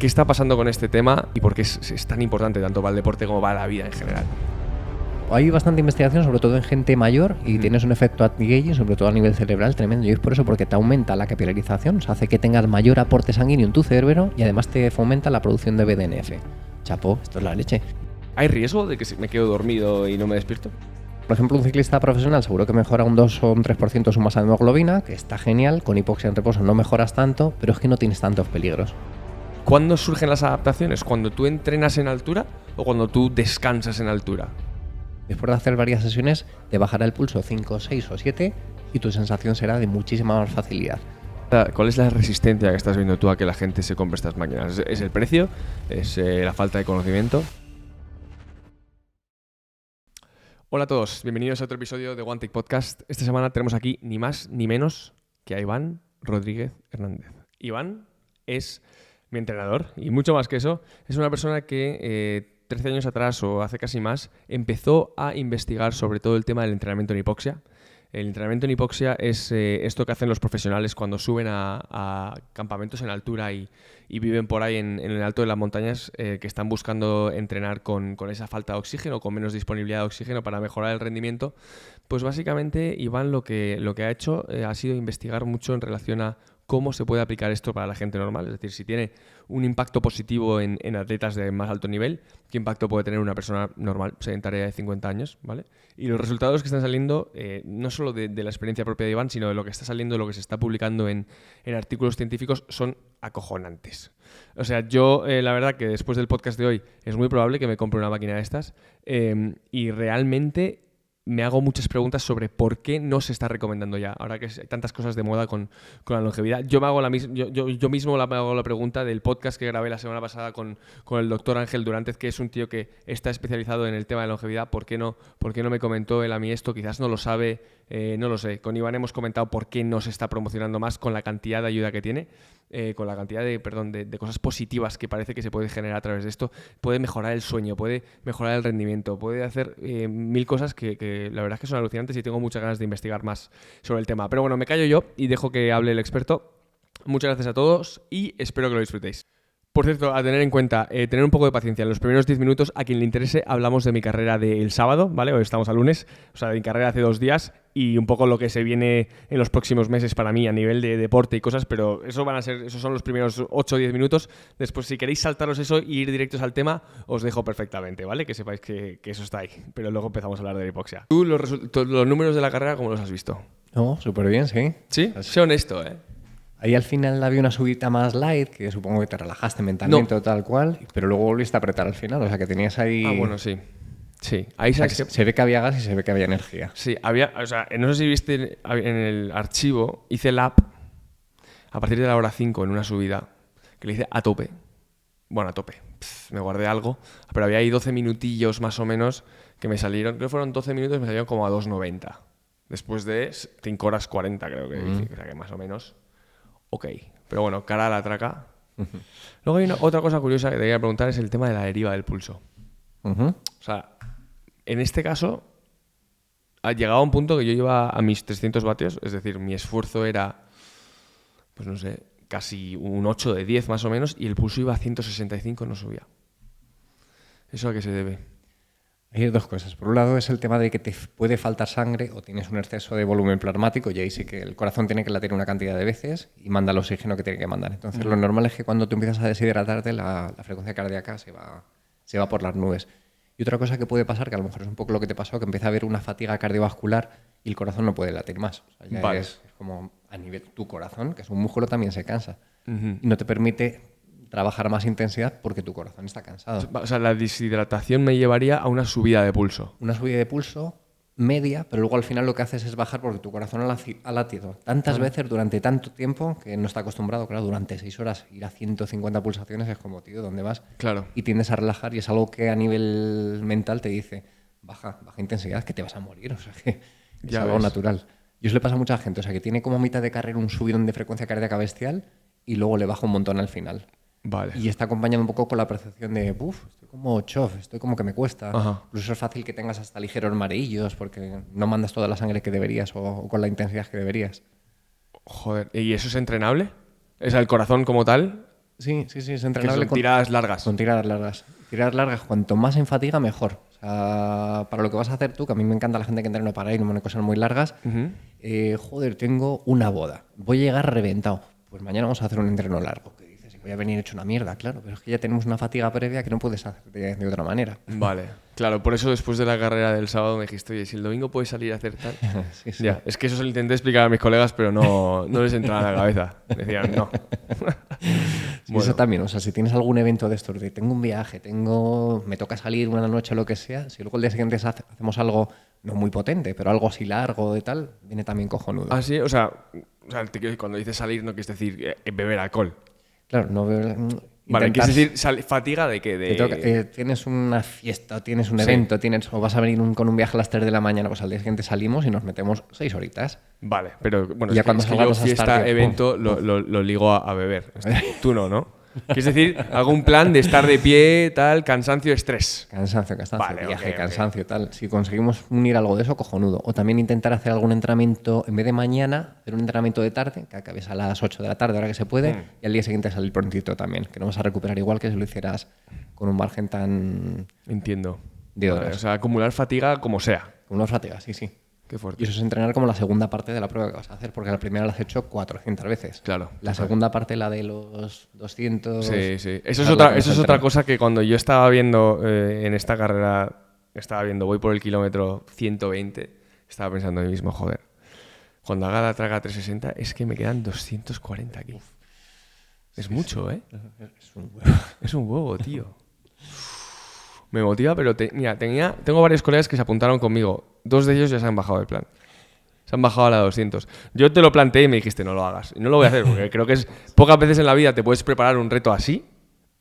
¿Qué está pasando con este tema y por qué es tan importante tanto para el deporte como para la vida en general? Hay bastante investigación, sobre todo en gente mayor, y tienes un efecto anti-aging, sobre todo a nivel cerebral, tremendo. Y es por eso, porque te aumenta la capilarización, o sea, hace que tengas mayor aporte sanguíneo en tu cerebro y además te fomenta la producción de BDNF. Chapó, esto es la leche. ¿Hay riesgo de que me quedo dormido y no me despierto? Por ejemplo, un ciclista profesional seguro que mejora un 2 o un 3% su masa de hemoglobina, que está genial. Con hipoxia en reposo no mejoras tanto, pero es que no tienes tantos peligros. ¿Cuándo surgen las adaptaciones? ¿Cuando tú entrenas en altura o cuando tú descansas en altura? Después de hacer varias sesiones, te bajará el pulso 5, 6 o 7 y tu sensación será de muchísima más facilidad. ¿Cuál es la resistencia que estás viendo tú a que la gente se compre estas máquinas? ¿Es el precio? ¿Es la falta de conocimiento? Hola a todos, bienvenidos a otro episodio de One Take Podcast. Esta semana tenemos aquí ni más ni menos que a Iván Rodríguez Hernández. Iván es mi entrenador y mucho más que eso, es una persona que 13 años atrás o hace casi más empezó a investigar sobre todo el tema del entrenamiento en hipoxia. El entrenamiento en hipoxia es esto que hacen los profesionales cuando suben a campamentos en altura y viven por ahí en el alto de las montañas, que están buscando entrenar con esa falta de oxígeno, con menos disponibilidad de oxígeno para mejorar el rendimiento. Pues básicamente Iván lo que ha hecho ha sido investigar mucho en relación a cómo se puede aplicar esto para la gente normal. Es decir, si tiene un impacto positivo en atletas de más alto nivel, ¿qué impacto puede tener una persona normal, sedentaria de 50 años? ¿Vale? Y los resultados que están saliendo, no solo de la experiencia propia de Iván, sino de lo que está saliendo, lo que se está publicando en artículos científicos, son acojonantes. O sea, yo la verdad que después del podcast de hoy es muy probable que me compre una máquina de estas y realmente me hago muchas preguntas sobre por qué no se está recomendando ya. Ahora que hay tantas cosas de moda con la longevidad. Yo mismo me hago la pregunta del podcast que grabé la semana pasada con el doctor Ángel Durantez, que es un tío que está especializado en el tema de longevidad. ¿Por qué no me comentó él a mí esto? Quizás no lo sabe, no lo sé. Con Iván hemos comentado por qué no se está promocionando más con la cantidad de ayuda que tiene, con la cantidad de cosas positivas que parece que se puede generar a través de esto. Puede mejorar el sueño, puede mejorar el rendimiento, puede hacer mil cosas que la verdad es que son alucinantes y tengo muchas ganas de investigar más sobre el tema. Pero bueno, me callo yo y dejo que hable el experto. Muchas gracias a todos y espero que lo disfrutéis. Por cierto, a tener en cuenta, tener un poco de paciencia. En los primeros 10 minutos, a quien le interese, hablamos de mi carrera del sábado, ¿vale? Hoy estamos a lunes, o sea, de mi carrera hace 2 días y un poco lo que se viene en los próximos meses para mí a nivel de deporte y cosas, pero esos son los primeros 8 o 10 minutos. Después, si queréis saltaros eso e ir directos al tema, os dejo perfectamente, ¿vale? Que sepáis que eso está ahí, pero luego empezamos a hablar de la hipoxia. ¿Tú los números de la carrera cómo los has visto? No, súper bien, sí. ¿Sí? Sé honesto, ¿eh? Ahí al final había una subida más light, que supongo que te relajaste mentalmente o tal cual, pero luego volviste a apretar al final, o sea que tenías ahí... Ah, bueno, sí. Sí, ahí o sea, se ve que había gas y se ve que había energía. Sí, o sea, no sé si viste en el archivo, hice el app a partir de la hora 5 en una subida, que le hice a tope. Bueno, a tope. Me guardé algo, pero había ahí 12 minutillos más o menos que me salieron, creo que fueron 12 minutos, me salieron como a 2.90. Después de 5 horas 40 creo que hice, o sea que más o menos... Ok, pero bueno, cara a la traca. Luego hay otra cosa curiosa que te quería preguntar, es el tema de la deriva del pulso. O sea, en este caso, ha llegado a un punto que yo iba a mis 300 vatios, es decir, mi esfuerzo era, pues no sé, casi un 8 de 10 más o menos, y el pulso iba a 165, no subía. ¿Eso a qué se debe? Hay dos cosas. Por un lado es el tema de que te puede faltar sangre o tienes un exceso de volumen plasmático y ahí sí que el corazón tiene que latir una cantidad de veces y manda el oxígeno que tiene que mandar. Entonces lo normal es que cuando tú empiezas a deshidratarte la frecuencia cardíaca se va por las nubes. Y otra cosa que puede pasar, que a lo mejor es un poco lo que te pasó, que empieza a haber una fatiga cardiovascular y el corazón no puede latir más. O sea, ya vale. es como a nivel tu corazón, que es un músculo, también se cansa. Y no te permite trabajar a más intensidad porque tu corazón está cansado. O sea, la deshidratación me llevaría a una subida de pulso. Una subida de pulso media, pero luego al final lo que haces es bajar porque tu corazón ha latido tantas veces durante tanto tiempo que no está acostumbrado, claro, durante 6 horas ir a 150 pulsaciones es como, tío, ¿dónde vas? Claro. Y tiendes a relajar y es algo que a nivel mental te dice, baja intensidad, que te vas a morir, o sea, que es algo natural. Y eso le pasa a mucha gente, o sea, que tiene como a mitad de carrera un subidón de frecuencia cardíaca bestial y luego le baja un montón al final. Vale. Y está acompañado un poco con la percepción de, estoy como chof, estoy como que me cuesta. Ajá. Incluso es fácil que tengas hasta ligeros mareillos porque no mandas toda la sangre que deberías o con la intensidad que deberías. Joder, ¿y eso es entrenable? O sea, el corazón como tal, Sí, es Que entrenable son tiradas largas. con tiradas largas. Tiradas largas, cuanto más en fatiga, mejor. O sea, para lo que vas a hacer tú, que a mí me encanta la gente que entrena para ir, no me cosas muy largas. Joder, tengo una boda. Voy a llegar reventado. Pues mañana vamos a hacer un entreno largo. Que dices, voy a venir hecho una mierda, claro. Pero es que ya tenemos una fatiga previa que no puedes hacer de otra manera. Vale, claro, por eso después de la carrera del sábado me dijiste, oye, si el domingo puedes salir a hacer tal. Sí. Ya, es que eso se lo intenté explicar a mis colegas, pero no les entraba en la cabeza. Decían, no. Sí, eso también, o sea, si tienes algún evento de estos, de tengo un viaje, me toca salir una noche o lo que sea, si luego el día siguiente hacemos algo no muy potente, pero algo así largo de tal, viene también cojonudo. Ah, sí, o sea cuando dices salir no quieres decir beber alcohol. Claro, no Vale, ¿quieres decir fatiga de qué? Tienes una fiesta, tienes un evento, o vas a venir con un viaje a las 3 de la mañana, pues al día siguiente salimos y nos metemos 6 horitas. Vale, pero bueno, Ya es cuando que yo salgamos a fiesta, estar, evento, lo ligo a beber. Tú no. ¿Quieres decir algún plan de estar de pie, tal, cansancio, estrés? Cansancio, Vale, viaje, ok. cansancio, tal. Si conseguimos unir algo de eso, cojonudo. O también intentar hacer algún entrenamiento, en vez de mañana, hacer un entrenamiento de tarde, que acabes a las 8 de la tarde, ahora que se puede, y al día siguiente salir prontito también, que no vas a recuperar igual que si lo hicieras con un margen tan... Entiendo. de horas. Vale, o sea, acumular fatiga como sea. Con unos fatigas, sí. Qué fuerte. Y eso es entrenar como la segunda parte de la prueba que vas a hacer, porque la primera la has hecho 400 veces. Claro. La segunda parte, la de los 200... Sí. Eso es otra cosa que cuando yo estaba viendo en esta carrera, voy por el kilómetro 120, estaba pensando a mí mismo, joder, cuando haga la traga 360 es que me quedan 240 aquí. Es mucho, ¿eh? Es un huevo. Es un huevo, tío. Me motiva, pero mira, tengo varios colegas que se apuntaron conmigo. 2 de ellos ya se han bajado del plan. Se han bajado a la 200. Yo te lo planteé y me dijiste, no lo hagas. Y no lo voy a hacer, porque creo que pocas veces en la vida te puedes preparar un reto así.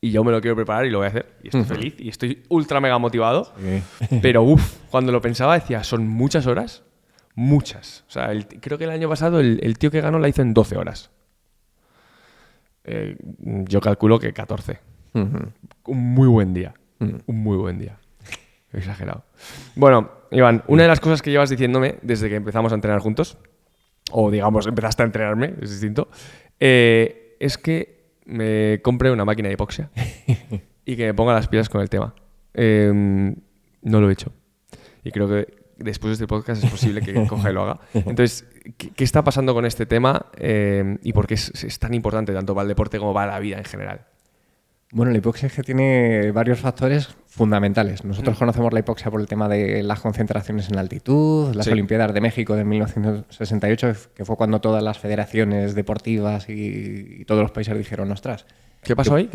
Y yo me lo quiero preparar y lo voy a hacer. Y estoy feliz y estoy ultra mega motivado. Sí. Pero cuando lo pensaba decía, son muchas horas. Muchas. O sea, creo que el año pasado el tío que ganó la hizo en 12 horas. Yo calculo que 14. Un muy buen día. Un muy buen día. Exagerado. Bueno, Iván, una de las cosas que llevas diciéndome desde que empezamos a entrenar juntos, o digamos, empezaste a entrenarme, es distinto, es que me compre una máquina de hipoxia y que me ponga las pilas con el tema. No lo he hecho. Y creo que después de este podcast es posible que coja y lo haga. Entonces, ¿qué está pasando con este tema y por qué es tan importante tanto para el deporte como para la vida en general? Bueno, la hipoxia es que tiene varios factores fundamentales. Nosotros conocemos la hipoxia por el tema de las concentraciones en altitud, las Olimpiadas de México de 1968, que fue cuando todas las federaciones deportivas y todos los países dijeron, ostras. ¿Qué pasó ahí?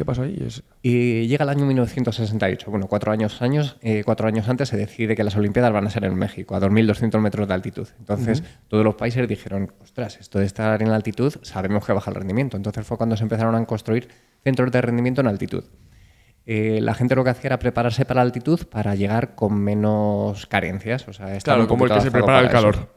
Y llega el año 1968. Bueno, 4 años antes se decide que las Olimpiadas van a ser en México, a 2.200 metros de altitud. Entonces, todos los países dijeron, ostras, esto de estar en altitud, sabemos que baja el rendimiento. Entonces fue cuando se empezaron a construir centros de rendimiento en altitud. La gente lo que hacía era prepararse para la altitud para llegar con menos carencias. O sea, claro, como el que se prepara el calor.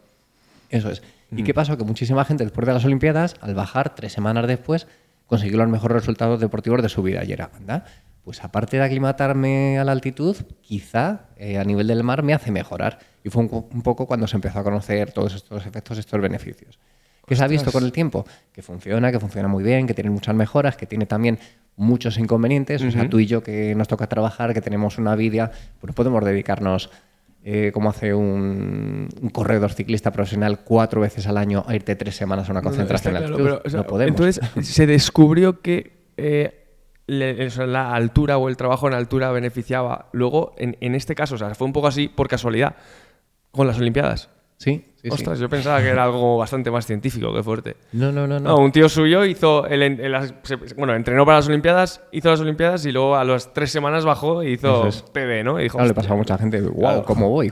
Eso es. ¿Y qué pasó? Que muchísima gente después de las Olimpiadas, al bajar 3 semanas después, consiguió los mejores resultados deportivos de su vida. Y era, anda, pues aparte de aclimatarme a la altitud, quizá a nivel del mar me hace mejorar. Y fue un poco cuando se empezó a conocer todos estos efectos, estos beneficios. ¿Qué se ha visto con el tiempo? Que funciona muy bien, que tiene muchas mejoras, que tiene también muchos inconvenientes. O sea, tú y yo que nos toca trabajar, que tenemos una vida, pues podemos dedicarnos, como hace un corredor ciclista profesional, 4 veces al año a irte 3 semanas a una concentración de altitud. Pero, o sea, no podemos. Entonces, se descubrió que la altura o el trabajo en altura beneficiaba. Luego, en este caso, o sea, fue un poco así por casualidad con las Olimpiadas. Sí. Ostras, yo pensaba que era algo bastante más científico, qué fuerte. No. Un tío suyo entrenó para las Olimpiadas, hizo las Olimpiadas y luego a las 3 semanas bajó y hizo PB, ¿no? Y dijo, claro, le pasaba a mucha gente, wow, claro. ¿cómo voy?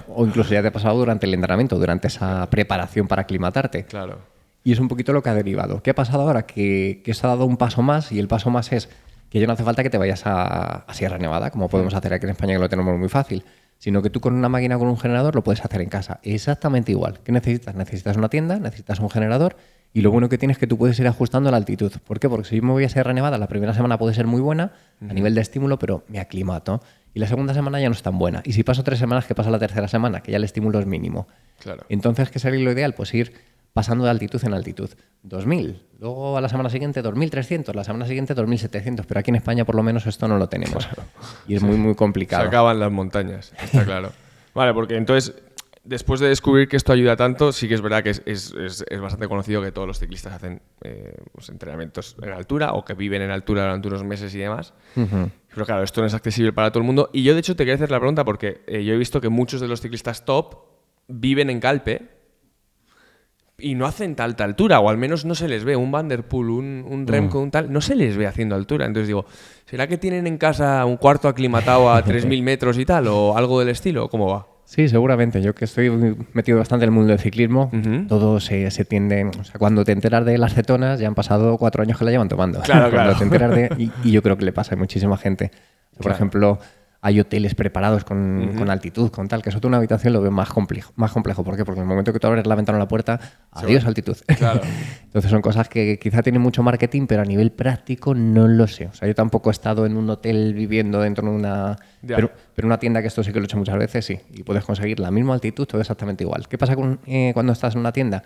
O incluso ya te ha pasado durante el entrenamiento, durante esa preparación para aclimatarte. Claro. Y es un poquito lo que ha derivado. ¿Qué ha pasado ahora? Que se ha dado un paso más, y el paso más es que ya no hace falta que te vayas a Sierra Nevada, como podemos hacer aquí en España, que lo tenemos muy fácil, sino que tú con una máquina, con un generador, lo puedes hacer en casa. Exactamente igual. ¿Qué necesitas? Necesitas una tienda, necesitas un generador, y lo bueno que tienes es que tú puedes ir ajustando la altitud. ¿Por qué? Porque si yo me voy a Sierra Nevada, la primera semana puede ser muy buena a nivel de estímulo, pero me aclimato. Y la segunda semana ya no es tan buena. Y si paso 3 semanas, ¿qué pasa la tercera semana? Que ya el estímulo es mínimo. Claro. Entonces, ¿qué sería lo ideal? Pues ir pasando de altitud en altitud. 2.000, luego a la semana siguiente 2.300, la semana siguiente 2.700, pero aquí en España por lo menos esto no lo tenemos. Claro. Y es muy complicado. Se acaban las montañas, está claro. Vale, porque entonces, después de descubrir que esto ayuda tanto, sí que es verdad que es bastante conocido que todos los ciclistas hacen pues, entrenamientos en altura o que viven en altura durante unos meses y demás. Pero claro, esto no es accesible para todo el mundo. Y yo, de hecho, te quería hacer la pregunta porque yo he visto que muchos de los ciclistas top viven en Calpe y no hacen tanta altura, o al menos no se les ve. Un Van der Poel, un Remco, un tal, no se les ve haciendo altura. Entonces digo, ¿será que tienen en casa un cuarto aclimatado a 3.000 metros y tal? ¿O algo del estilo? ¿Cómo va? Sí, seguramente. Yo que estoy metido bastante en el mundo del ciclismo, todo se tiende... O sea, cuando te enteras de las cetonas, ya han pasado 4 años que la llevan tomando. Claro, cuando te enteras de... Y yo creo que le pasa a muchísima gente. Por ejemplo, hay hoteles preparados con altitud, con tal, que eso de una habitación lo veo más complejo. ¿Por qué? Porque en el momento que tú abres la ventana o la puerta, adiós altitud. Claro. Entonces son cosas que quizá tienen mucho marketing, pero a nivel práctico no lo sé. O sea, yo tampoco he estado en un hotel viviendo dentro de una... Pero una tienda, que esto sí que lo he hecho muchas veces, sí. Y puedes conseguir la misma altitud, todo exactamente igual. ¿Qué pasa cuando estás en una tienda?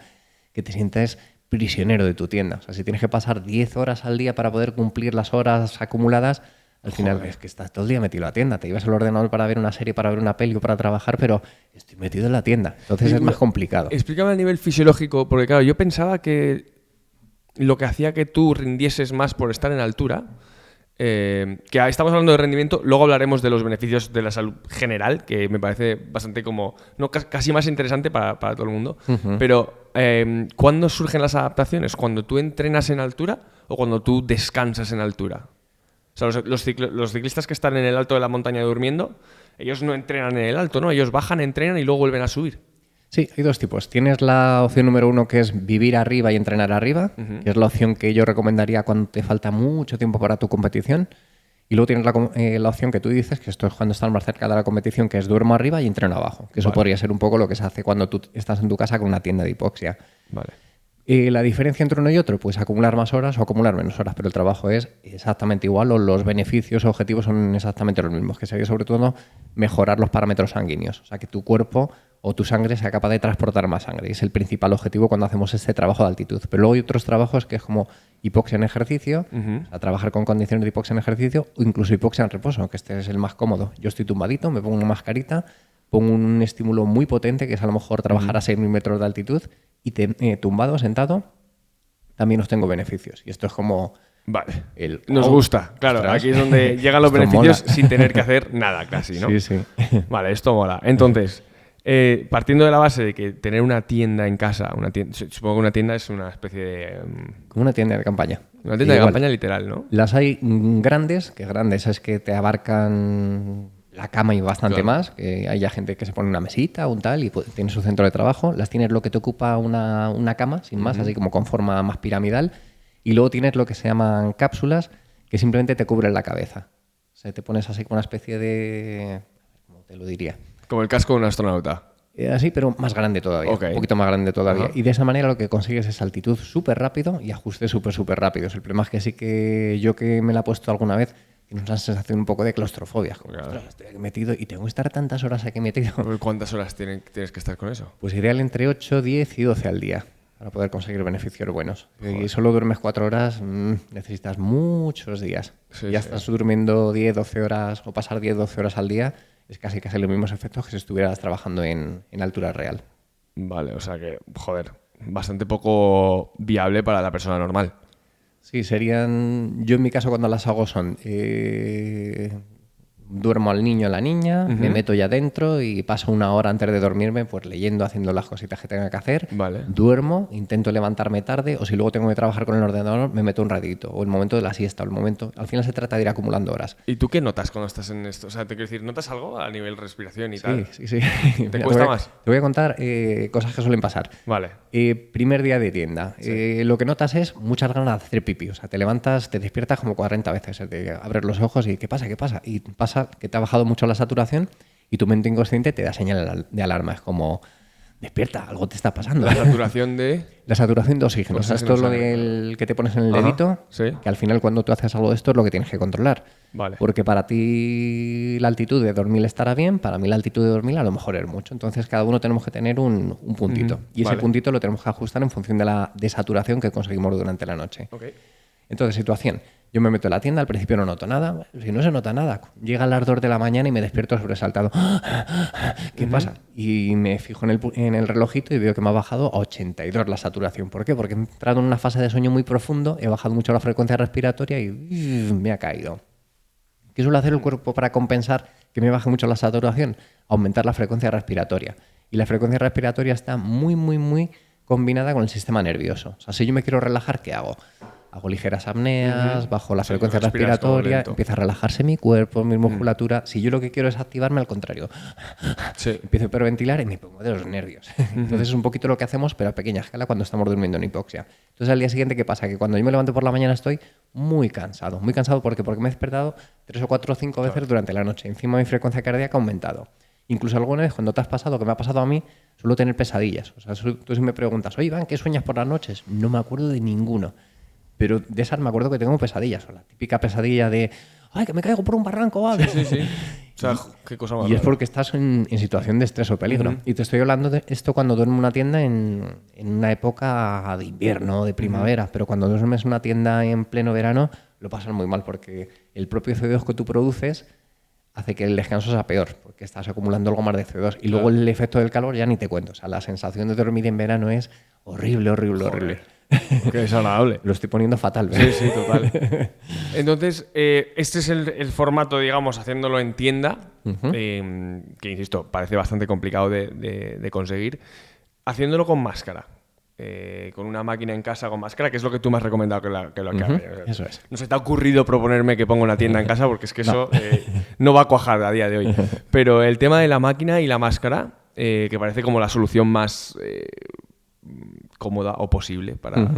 Que te sientes prisionero de tu tienda. O sea, si tienes que pasar 10 horas al día para poder cumplir las horas acumuladas, al final es que estás todo el día metido en la tienda. Te ibas al ordenador para ver una serie, para ver una peli o para trabajar, pero estoy metido en la tienda. Entonces es más complicado. Explícame a nivel fisiológico, porque claro, yo pensaba que lo que hacía que tú rindieses más por estar en altura, que estamos hablando de rendimiento, luego hablaremos de los beneficios de la salud general, que me parece bastante como, no, casi más interesante para todo el mundo. Pero, ¿cuándo surgen las adaptaciones? ¿Cuando tú entrenas en altura o cuando tú descansas en altura? O sea, los ciclistas que están en el alto de la montaña durmiendo, ellos no entrenan en el alto, ¿no? Ellos bajan, entrenan y luego vuelven a subir. Sí, hay dos tipos. Tienes la opción número 1, que es vivir arriba y entrenar arriba, que es la opción que yo recomendaría cuando te falta mucho tiempo para tu competición. Y luego tienes la opción que tú dices, que esto es cuando estás más cerca de la competición, que es duermo arriba y entreno abajo. Que eso podría ser un poco lo que se hace cuando tú estás en tu casa con una tienda de hipoxia. Vale. La diferencia entre uno y otro, pues acumular más horas o acumular menos horas, pero el trabajo es exactamente igual, o los beneficios o objetivos son exactamente los mismos, que sería sobre todo mejorar los parámetros sanguíneos, o sea, que tu cuerpo o tu sangre sea capaz de transportar más sangre. Es el principal objetivo cuando hacemos este trabajo de altitud. Pero luego hay otros trabajos que es como hipoxia en ejercicio, o sea, trabajar con condiciones de hipoxia en ejercicio, o incluso hipoxia en reposo, que este es el más cómodo. Yo estoy tumbadito, me pongo una mascarita, pongo un estímulo muy potente, que es a lo mejor trabajar a 6.000 metros de altitud, y tumbado, sentado, también os tengo beneficios. Y esto es como... Vale, nos gusta. Claro, ostras, aquí es donde llegan los beneficios mola. Sin tener que hacer nada casi, ¿no? Sí, sí. Vale, esto mola. Entonces, partiendo de la base de que tener una tienda en casa, supongo que una tienda es una especie de... Como una tienda de campaña. Una tienda de campaña literal, ¿no? Las hay grandes, que grandes es que te abarcan... la cama y bastante más, que hay ya gente que se pone una mesita o un tal y tiene su centro de trabajo. Las tienes lo que te ocupa una cama, sin más, así como con forma más piramidal. Y luego tienes lo que se llaman cápsulas, que simplemente te cubren la cabeza. O sea, te pones así como una especie de... ¿cómo te lo diría? Como el casco de un astronauta. Así, pero más grande todavía. Okay. Un poquito más grande todavía. Y de esa manera lo que consigues es altitud súper rápido y ajustes súper rápidos. El problema es que sí que yo, que me la he puesto alguna vez, tienes una sensación un poco de claustrofobia. Como, claro, estoy aquí metido y tengo que estar tantas horas aquí metido. ¿Cuántas horas tienes que estar con eso? Pues ideal entre 8, 10 y 12 al día para poder conseguir beneficios buenos. Joder. Y solo duermes 4 horas, necesitas muchos días. Sí, ya estás durmiendo 10, 12 horas o pasar 10, 12 horas al día, es casi los mismos efectos que si estuvieras trabajando en altura real. Vale, o sea que, joder, bastante poco viable para la persona normal. Sí, serían... Yo en mi caso cuando las hago son... duermo al niño o la niña, me meto ya dentro y paso una hora antes de dormirme pues leyendo, haciendo las cositas que tenga que hacer. Vale. Duermo, intento levantarme tarde, o si luego tengo que trabajar con el ordenador, me meto un ratito, o el momento de la siesta, o el momento... Al final se trata de ir acumulando horas. ¿Y tú qué notas cuando estás en esto? O sea, te quiero decir, ¿notas algo a nivel respiración y tal? Sí. ¿Te cuesta más? Te voy a contar cosas que suelen pasar. Vale. Primer día de tienda. Sí. Lo que notas es muchas ganas de hacer pipí. O sea, te levantas, te despiertas como 40 veces. Te abres los ojos y ¿qué pasa? Y pasa que te ha bajado mucho la saturación y tu mente inconsciente te da señal de alarma. Es como, despierta, algo te está pasando. La saturación de... La saturación de oxígeno. O sea, esto es lo Oxígeno, del que te pones en el Ajá, dedito, sí. que al final cuando tú haces algo de esto es lo que tienes que controlar. Vale. Porque para ti la altitud de dormir estará bien, para mí la altitud de dormir a lo mejor es mucho. Entonces cada uno tenemos que tener un puntito. Y ese Vale. puntito lo tenemos que ajustar en función de la desaturación que conseguimos durante la noche. Ok. Entonces, situación. Yo me meto en la tienda, al principio no noto nada. Si no se nota nada, llega a las 2 de la mañana y me despierto sobresaltado. ¿Qué pasa? Y me fijo en el relojito y veo que me ha bajado a 82 la saturación. ¿Por qué? Porque he entrado en una fase de sueño muy profundo, he bajado mucho la frecuencia respiratoria y me ha caído. ¿Qué suele hacer el cuerpo para compensar que me baje mucho la saturación? Aumentar la frecuencia respiratoria. Y la frecuencia respiratoria está muy, muy, muy combinada con el sistema nervioso. O sea, si yo me quiero relajar, ¿qué hago? Hago ligeras apneas, bajo la frecuencia respiratoria, empieza a relajarse mi cuerpo, mi musculatura. Si yo lo que quiero es activarme, al contrario. Sí. Empiezo a hiperventilar y me pongo de los nervios. Entonces es un poquito lo que hacemos, pero a pequeña escala cuando estamos durmiendo en hipoxia. Entonces al día siguiente, ¿qué pasa? Que cuando yo me levanto por la mañana estoy muy cansado. Muy cansado porque me he despertado 3 o 4 o 5 veces durante la noche. Encima mi frecuencia cardíaca ha aumentado. Incluso alguna vez cuando te has pasado, que me ha pasado a mí, suelo tener pesadillas. O sea, tú si me preguntas, oye Iván, ¿qué sueñas por las noches? No me acuerdo de ninguno. Pero de esas me acuerdo que tengo pesadillas. O la típica pesadilla de, ¡ay, que me caigo por un barranco! ¿Vale? Sí, sí, sí. O sea, qué cosa más Y es rara. porque estás en situación de estrés o peligro. Y te estoy hablando de esto cuando duermes en una tienda en una época de invierno, de primavera. Pero cuando duermes en una tienda en pleno verano, lo pasas muy mal porque el propio CO2 que tú produces hace que el descanso sea peor, porque estás acumulando algo más de CO2. Y luego el efecto del calor ya ni te cuento. O sea, la sensación de dormir en verano es horrible, horrible, horrible. Qué desagradable. Lo estoy poniendo fatal, ¿verdad? Sí, sí, total. Entonces, este es el formato, digamos, haciéndolo en tienda, que, insisto, parece bastante complicado de conseguir. Haciéndolo con máscara. Con una máquina en casa con máscara, que es lo que tú me has recomendado que lo haga. Eso es. No se te ha ocurrido proponerme que ponga una tienda en casa, porque es que eso no va a cuajar a día de hoy. Pero el tema de la máquina y la máscara, que parece como la solución más cómoda o posible para...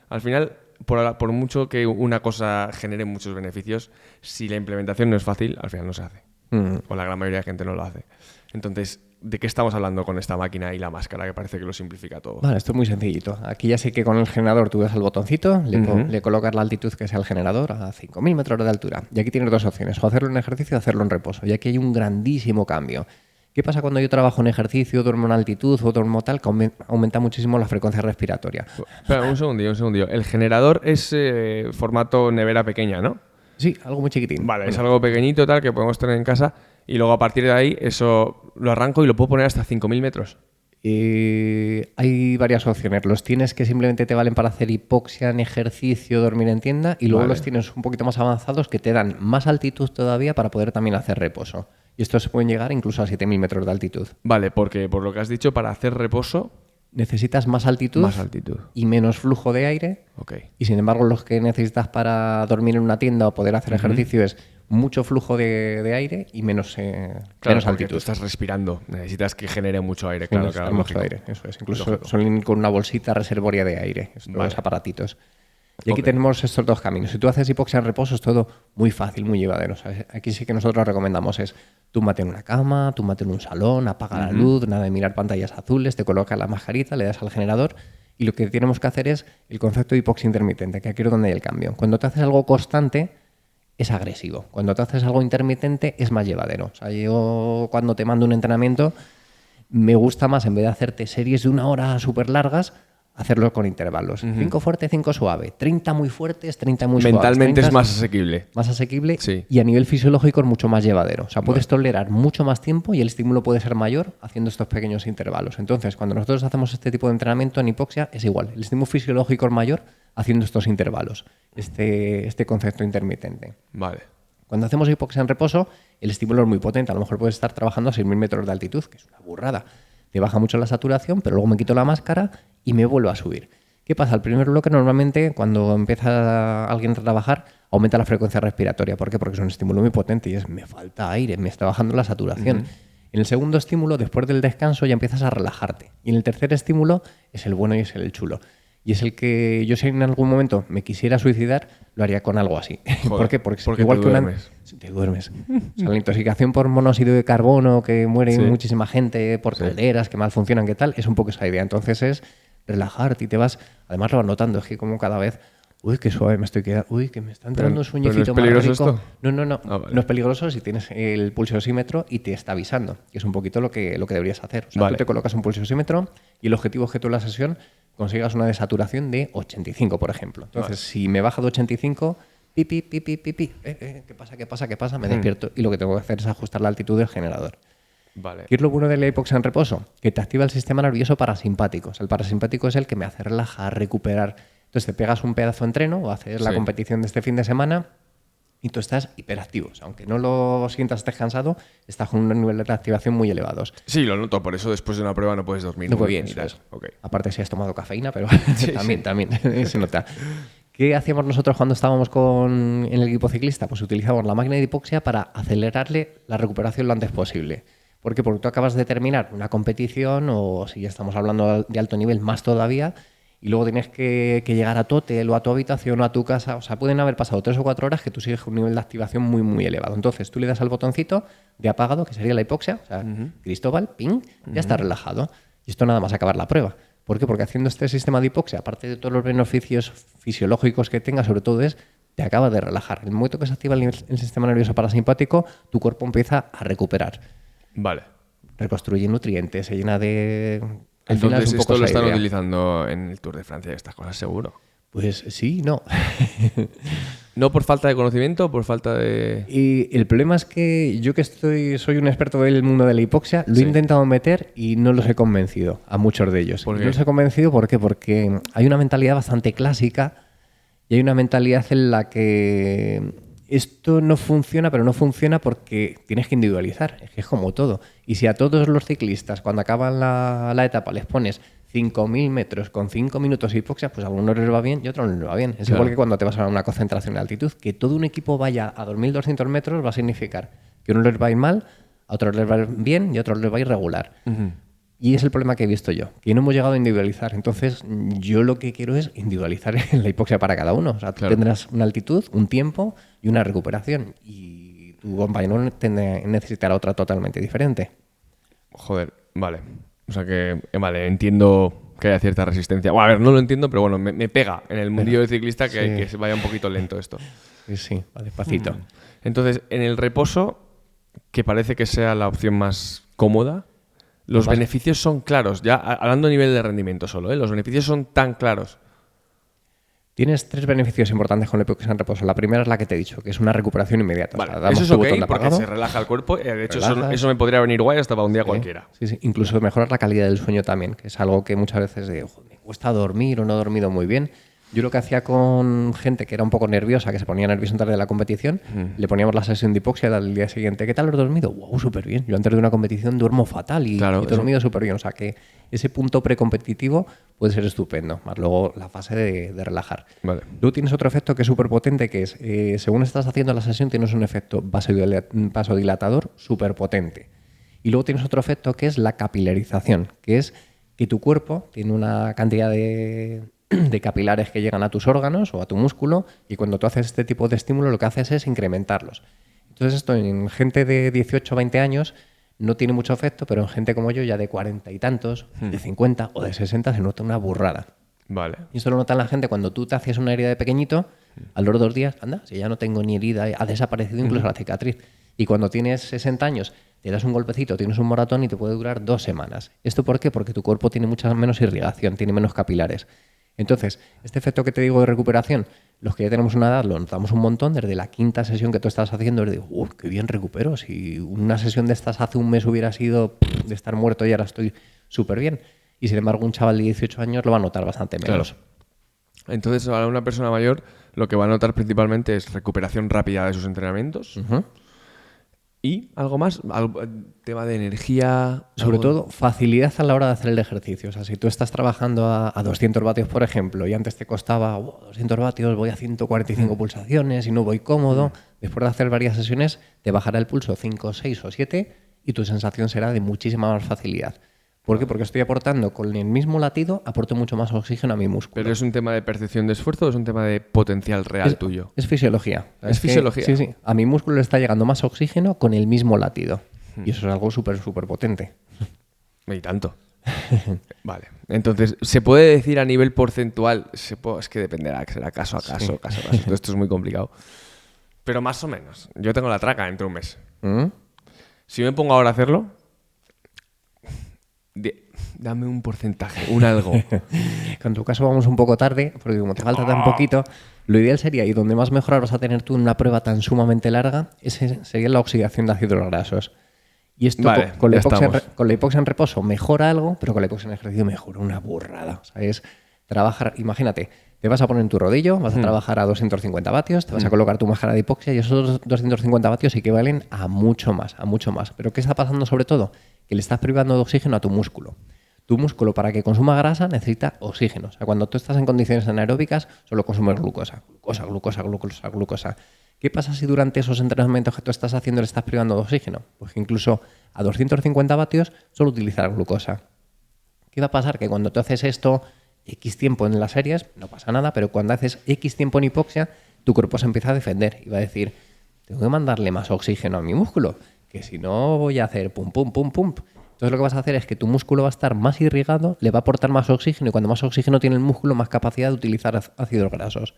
Al final, por mucho que una cosa genere muchos beneficios, si la implementación no es fácil, al final no se hace. O la gran mayoría de gente no lo hace. Entonces, ¿de qué estamos hablando con esta máquina y la máscara, que parece que lo simplifica todo? Vale, esto es muy sencillito. Aquí ya sé que con el generador tú das al botoncito, le colocas la altitud que sea el generador a 5.000 metros de altura. Y aquí tienes dos opciones, o hacerlo en ejercicio o hacerlo en reposo. Y aquí hay un grandísimo cambio. ¿Qué pasa cuando yo trabajo en ejercicio, duermo en altitud o duermo tal? Que aumenta muchísimo la frecuencia respiratoria. Espera, un segundillo. El generador es formato nevera pequeña, ¿no? Sí, algo muy chiquitín. Vale, es algo pequeñito tal que podemos tener en casa y luego a partir de ahí eso lo arranco y lo puedo poner hasta 5.000 metros. Hay varias opciones. Los tienes que simplemente te valen para hacer hipoxia en ejercicio, dormir en tienda, y luego los tienes un poquito más avanzados que te dan más altitud todavía para poder también hacer reposo. Y estos pueden llegar incluso a 7.000 metros de altitud. Vale, porque por lo que has dicho, para hacer reposo... Necesitas más altitud y menos flujo de aire. Okay. Y sin embargo, los que necesitas para dormir en una tienda o poder hacer ejercicio es mucho flujo de aire y menos altitud. Tú estás respirando, necesitas que genere mucho aire. Claro, claro, mucho aire, eso es. Incluso suelen ir con una bolsita reservoria de aire, estos aparatitos. Y aquí tenemos estos dos caminos. Si tú haces hipoxia en reposo es todo muy fácil, muy llevadero. O sea, aquí sí que nosotros recomendamos es túmbate en una cama, túmbate en un salón, apaga la luz, nada de mirar pantallas azules, te colocas la mascarita, le das al generador y lo que tenemos que hacer es el concepto de hipoxia intermitente, que aquí es donde hay el cambio. Cuando te haces algo constante es agresivo. Cuando te haces algo intermitente es más llevadero. O sea, yo cuando te mando un entrenamiento me gusta más, en vez de hacerte series de 1 hora súper largas, hacerlo con intervalos. 5 fuerte, 5 suave. 30 muy fuertes, 30 muy suaves. Mentalmente es más asequible. Más asequible sí. Y a nivel fisiológico es mucho más llevadero. O sea, puedes tolerar mucho más tiempo y el estímulo puede ser mayor haciendo estos pequeños intervalos. Entonces, cuando nosotros hacemos este tipo de entrenamiento en hipoxia, es igual. El estímulo fisiológico es mayor haciendo estos intervalos. Este concepto intermitente. Vale. Cuando hacemos hipoxia en reposo, el estímulo es muy potente. A lo mejor puedes estar trabajando a 6.000 metros de altitud, que es una burrada. Te baja mucho la saturación, pero luego me quito la máscara y me vuelvo a subir. ¿Qué pasa? El primer bloque normalmente cuando empieza alguien a trabajar aumenta la frecuencia respiratoria. ¿Por qué? Porque es un estímulo muy potente y es me falta aire, me está bajando la saturación. En el segundo estímulo, después del descanso, ya empiezas a relajarte. Y en el tercer estímulo es el bueno y es el chulo. y es el que yo si en algún momento me quisiera suicidar, lo haría con algo así. Joder, ¿Por qué? Porque igual te que duermes. te duermes. O sea, la intoxicación por monóxido de carbono, que muere Sí. muchísima gente por Sí. calderas, que mal funcionan, qué tal, es un poco esa idea. Entonces es relajarte y te vas, además lo vas notando, es que como cada vez, uy, qué suave me estoy quedando, uy, que me está entrando un ¿pero no es sueñecito más peligroso rico. esto? No, Ah, vale. no es peligroso si tienes el pulsosímetro y te está avisando, que es un poquito lo que deberías hacer. O sea, Vale. tú te colocas un pulsosímetro y el objetivo es que tú en la sesión consigas una desaturación de 85, por ejemplo. Entonces, si me baja de 85, pipi, pipi, pipi, ¿qué pasa, qué pasa, qué pasa? Me despierto y lo que tengo que hacer es ajustar la altitud del generador. Vale. ¿Qué es lo bueno de la hipoxia en reposo? Que te activa el sistema nervioso parasimpático. O sea, el parasimpático es el que me hace relajar, recuperar. Entonces te pegas un pedazo de entreno o haces la Sí. competición de este fin de semana y tú estás hiperactivo. O sea, aunque no lo sientas, estés cansado, estás con un nivel de activación muy elevados. Sí, lo noto. Por eso después de una prueba no puedes dormir No muy puedes- bien y eso tal. es. Ok. Aparte si has tomado cafeína, pero Sí, también se nota. ¿Qué hacíamos nosotros cuando estábamos en el equipo ciclista? Pues utilizábamos la máquina de hipoxia para acelerarle la recuperación lo antes posible. ¿Por qué? Porque tú acabas de terminar una competición o si ya estamos hablando de alto nivel, más todavía, y luego tienes que llegar a tu hotel o a tu habitación o a tu casa. O sea, pueden haber pasado 3 o 4 horas que tú sigues con un nivel de activación muy, muy elevado. Entonces tú le das al botoncito de apagado, que sería la hipoxia, o sea, Cristóbal, ping, ya está relajado. Y esto nada más acabar la prueba. ¿Por qué? Porque haciendo este sistema de hipoxia, aparte de todos los beneficios fisiológicos que tenga, sobre todo es, te acaba de relajar. En el momento que se activa el sistema nervioso parasimpático, tu cuerpo empieza a recuperar. Vale. Reconstruye nutrientes, se llena de... Al final Entonces es un poco esto lo esa están idea. utilizando en el Tour de Francia y estas cosas, seguro. Pues sí, no. No por falta de conocimiento, por falta de... Y el problema es que yo que soy un experto del mundo de la hipoxia, lo he Sí. intentado meter y no los he convencido a muchos de ellos. ¿Por Y qué? no los he convencido ¿por qué? Porque hay una mentalidad bastante clásica y hay una mentalidad en la que esto no funciona, pero no funciona porque tienes que individualizar. Es que es como todo. Y si a todos los ciclistas, cuando acaban la etapa, les pones 5.000 metros con 5 minutos de hipoxia, pues a algunos les va bien y a otros no les va bien. Es Claro. igual que cuando te vas a una concentración de altitud. Que todo un equipo vaya a 2.200 metros va a significar que a unos les va a ir mal, a otros les va a ir bien y a otros les va a ir regular. Y es el problema que he visto yo, que no hemos llegado a individualizar. Entonces, yo lo que quiero es individualizar la hipoxia para cada uno. O sea, tú Claro. tendrás una altitud, un tiempo y una recuperación. Y tu compañero necesitará otra totalmente diferente. Joder, vale. O sea que, vale, entiendo que haya cierta resistencia. Bueno, a ver, no lo entiendo, pero bueno, me pega en el mundillo del ciclista que, sí. que se vaya un poquito lento esto. Sí, va despacito. Entonces, en el reposo, que parece que sea la opción más cómoda, los Más- beneficios son claros. Ya hablando a nivel de rendimiento solo, ¿eh? Los beneficios son tan claros. Tienes 3 beneficios importantes con la hipoxia en reposo. La primera es la que te he dicho, que es una recuperación inmediata. Vale, O sea, damos eso es tu ok botón de porque apagado. se relaja el cuerpo. De hecho, Relajas. eso me podría venir guay hasta para un día Sí, cualquiera. Sí, sí. Incluso mejorar la calidad del sueño también, que es algo que muchas veces digo, "Joder, me cuesta dormir o no he dormido muy bien". Yo lo que hacía con gente que era un poco nerviosa, que se ponía nerviosa antes de la competición, le poníamos la sesión de hipoxia al día siguiente. ¿Qué tal has dormido? ¡Wow! Súper bien. Yo antes de una competición duermo fatal y Claro, he dormido súper bien. O sea que ese punto precompetitivo puede ser estupendo. Más luego la fase de relajar. Vale. Luego tienes otro efecto que es súper potente, que es, según estás haciendo la sesión, tienes un efecto vasodilatador súper potente. Y luego tienes otro efecto que es la capilarización, que es que tu cuerpo tiene una cantidad de capilares que llegan a tus órganos o a tu músculo y cuando tú haces este tipo de estímulo lo que haces es incrementarlos. Entonces esto en gente de 18 o 20 años no tiene mucho efecto, pero en gente como yo ya de 40 y tantos, de 50 o de 60 se nota una burrada. Vale. Y esto lo nota la gente cuando tú te haces una herida de pequeñito, a los 2 días, anda, si ya no tengo ni herida, ha desaparecido incluso la cicatriz. Y cuando tienes 60 años, te das un golpecito, tienes un moratón y te puede durar 2 semanas. ¿Esto por qué? Porque tu cuerpo tiene mucha menos irrigación, tiene menos capilares. Entonces, este efecto que te digo de recuperación, los que ya tenemos una edad lo notamos un montón. Desde la quinta sesión que tú estás haciendo, es de, qué bien recupero. Si una sesión de estas hace un mes hubiera sido de estar muerto y ahora estoy súper bien. Y sin embargo, un chaval de 18 años lo va a notar bastante menos. Claro. Entonces, a una persona mayor lo que va a notar principalmente es recuperación rápida de sus entrenamientos. Ujú. ¿Y algo más? Tema de energía. Sobre algo- todo, facilidad a la hora de hacer el ejercicio. O sea, si tú estás trabajando a 200 vatios, por ejemplo, y antes te costaba 200 vatios, voy a 145 pulsaciones y no voy cómodo, después de hacer varias sesiones, te bajará el pulso 5, 6 o 7 y tu sensación será de muchísima más facilidad. ¿Por qué? Porque estoy aportando con el mismo latido, aporto mucho más oxígeno a mi músculo. ¿Pero es un tema de percepción de esfuerzo o es un tema de potencial real tuyo? Es fisiología. ¿Es fisiología? Sí, sí. A mi músculo le está llegando más oxígeno con el mismo latido. Y eso es algo súper, súper potente. Y tanto. Vale. Entonces, ¿se puede decir a nivel porcentual? Es que dependerá, que será caso a caso, caso a caso. Todo esto es muy complicado. Pero más o menos. Yo tengo la traca dentro de un mes. Si me pongo ahora a hacerlo, dame un porcentaje, un algo. En tu caso vamos un poco tarde, porque como te falta tan poquito, lo ideal sería, y donde más mejorar vas a tener tú en una prueba tan sumamente larga, sería la oxidación de ácidos grasos. Y esto Vale, con la hipoxia en reposo mejora algo, pero con la hipoxia en ejercicio mejora una burrada. O sea, es trabajar, imagínate, te vas a poner en tu rodillo, vas a trabajar a 250 vatios, te vas a colocar tu máscara de hipoxia y esos 250 vatios equivalen a mucho más, a mucho más. ¿Pero qué está pasando sobre todo? Que le estás privando de oxígeno a tu músculo. Tu músculo, para que consuma grasa, necesita oxígeno. O sea, cuando tú estás en condiciones anaeróbicas, solo consumes glucosa, glucosa, glucosa, glucosa, glucosa. ¿Qué pasa si durante esos entrenamientos que tú estás haciendo le estás privando de oxígeno? Pues que incluso a 250 vatios solo utilizar glucosa. ¿Qué va a pasar? Que cuando tú haces esto X tiempo en las series, no pasa nada, pero cuando haces X tiempo en hipoxia, tu cuerpo se empieza a defender y va a decir, tengo que mandarle más oxígeno a mi músculo, que si no voy a hacer pum, pum, pum, pum. Entonces lo que vas a hacer es que tu músculo va a estar más irrigado, le va a aportar más oxígeno y cuando más oxígeno tiene el músculo, más capacidad de utilizar ácidos grasos.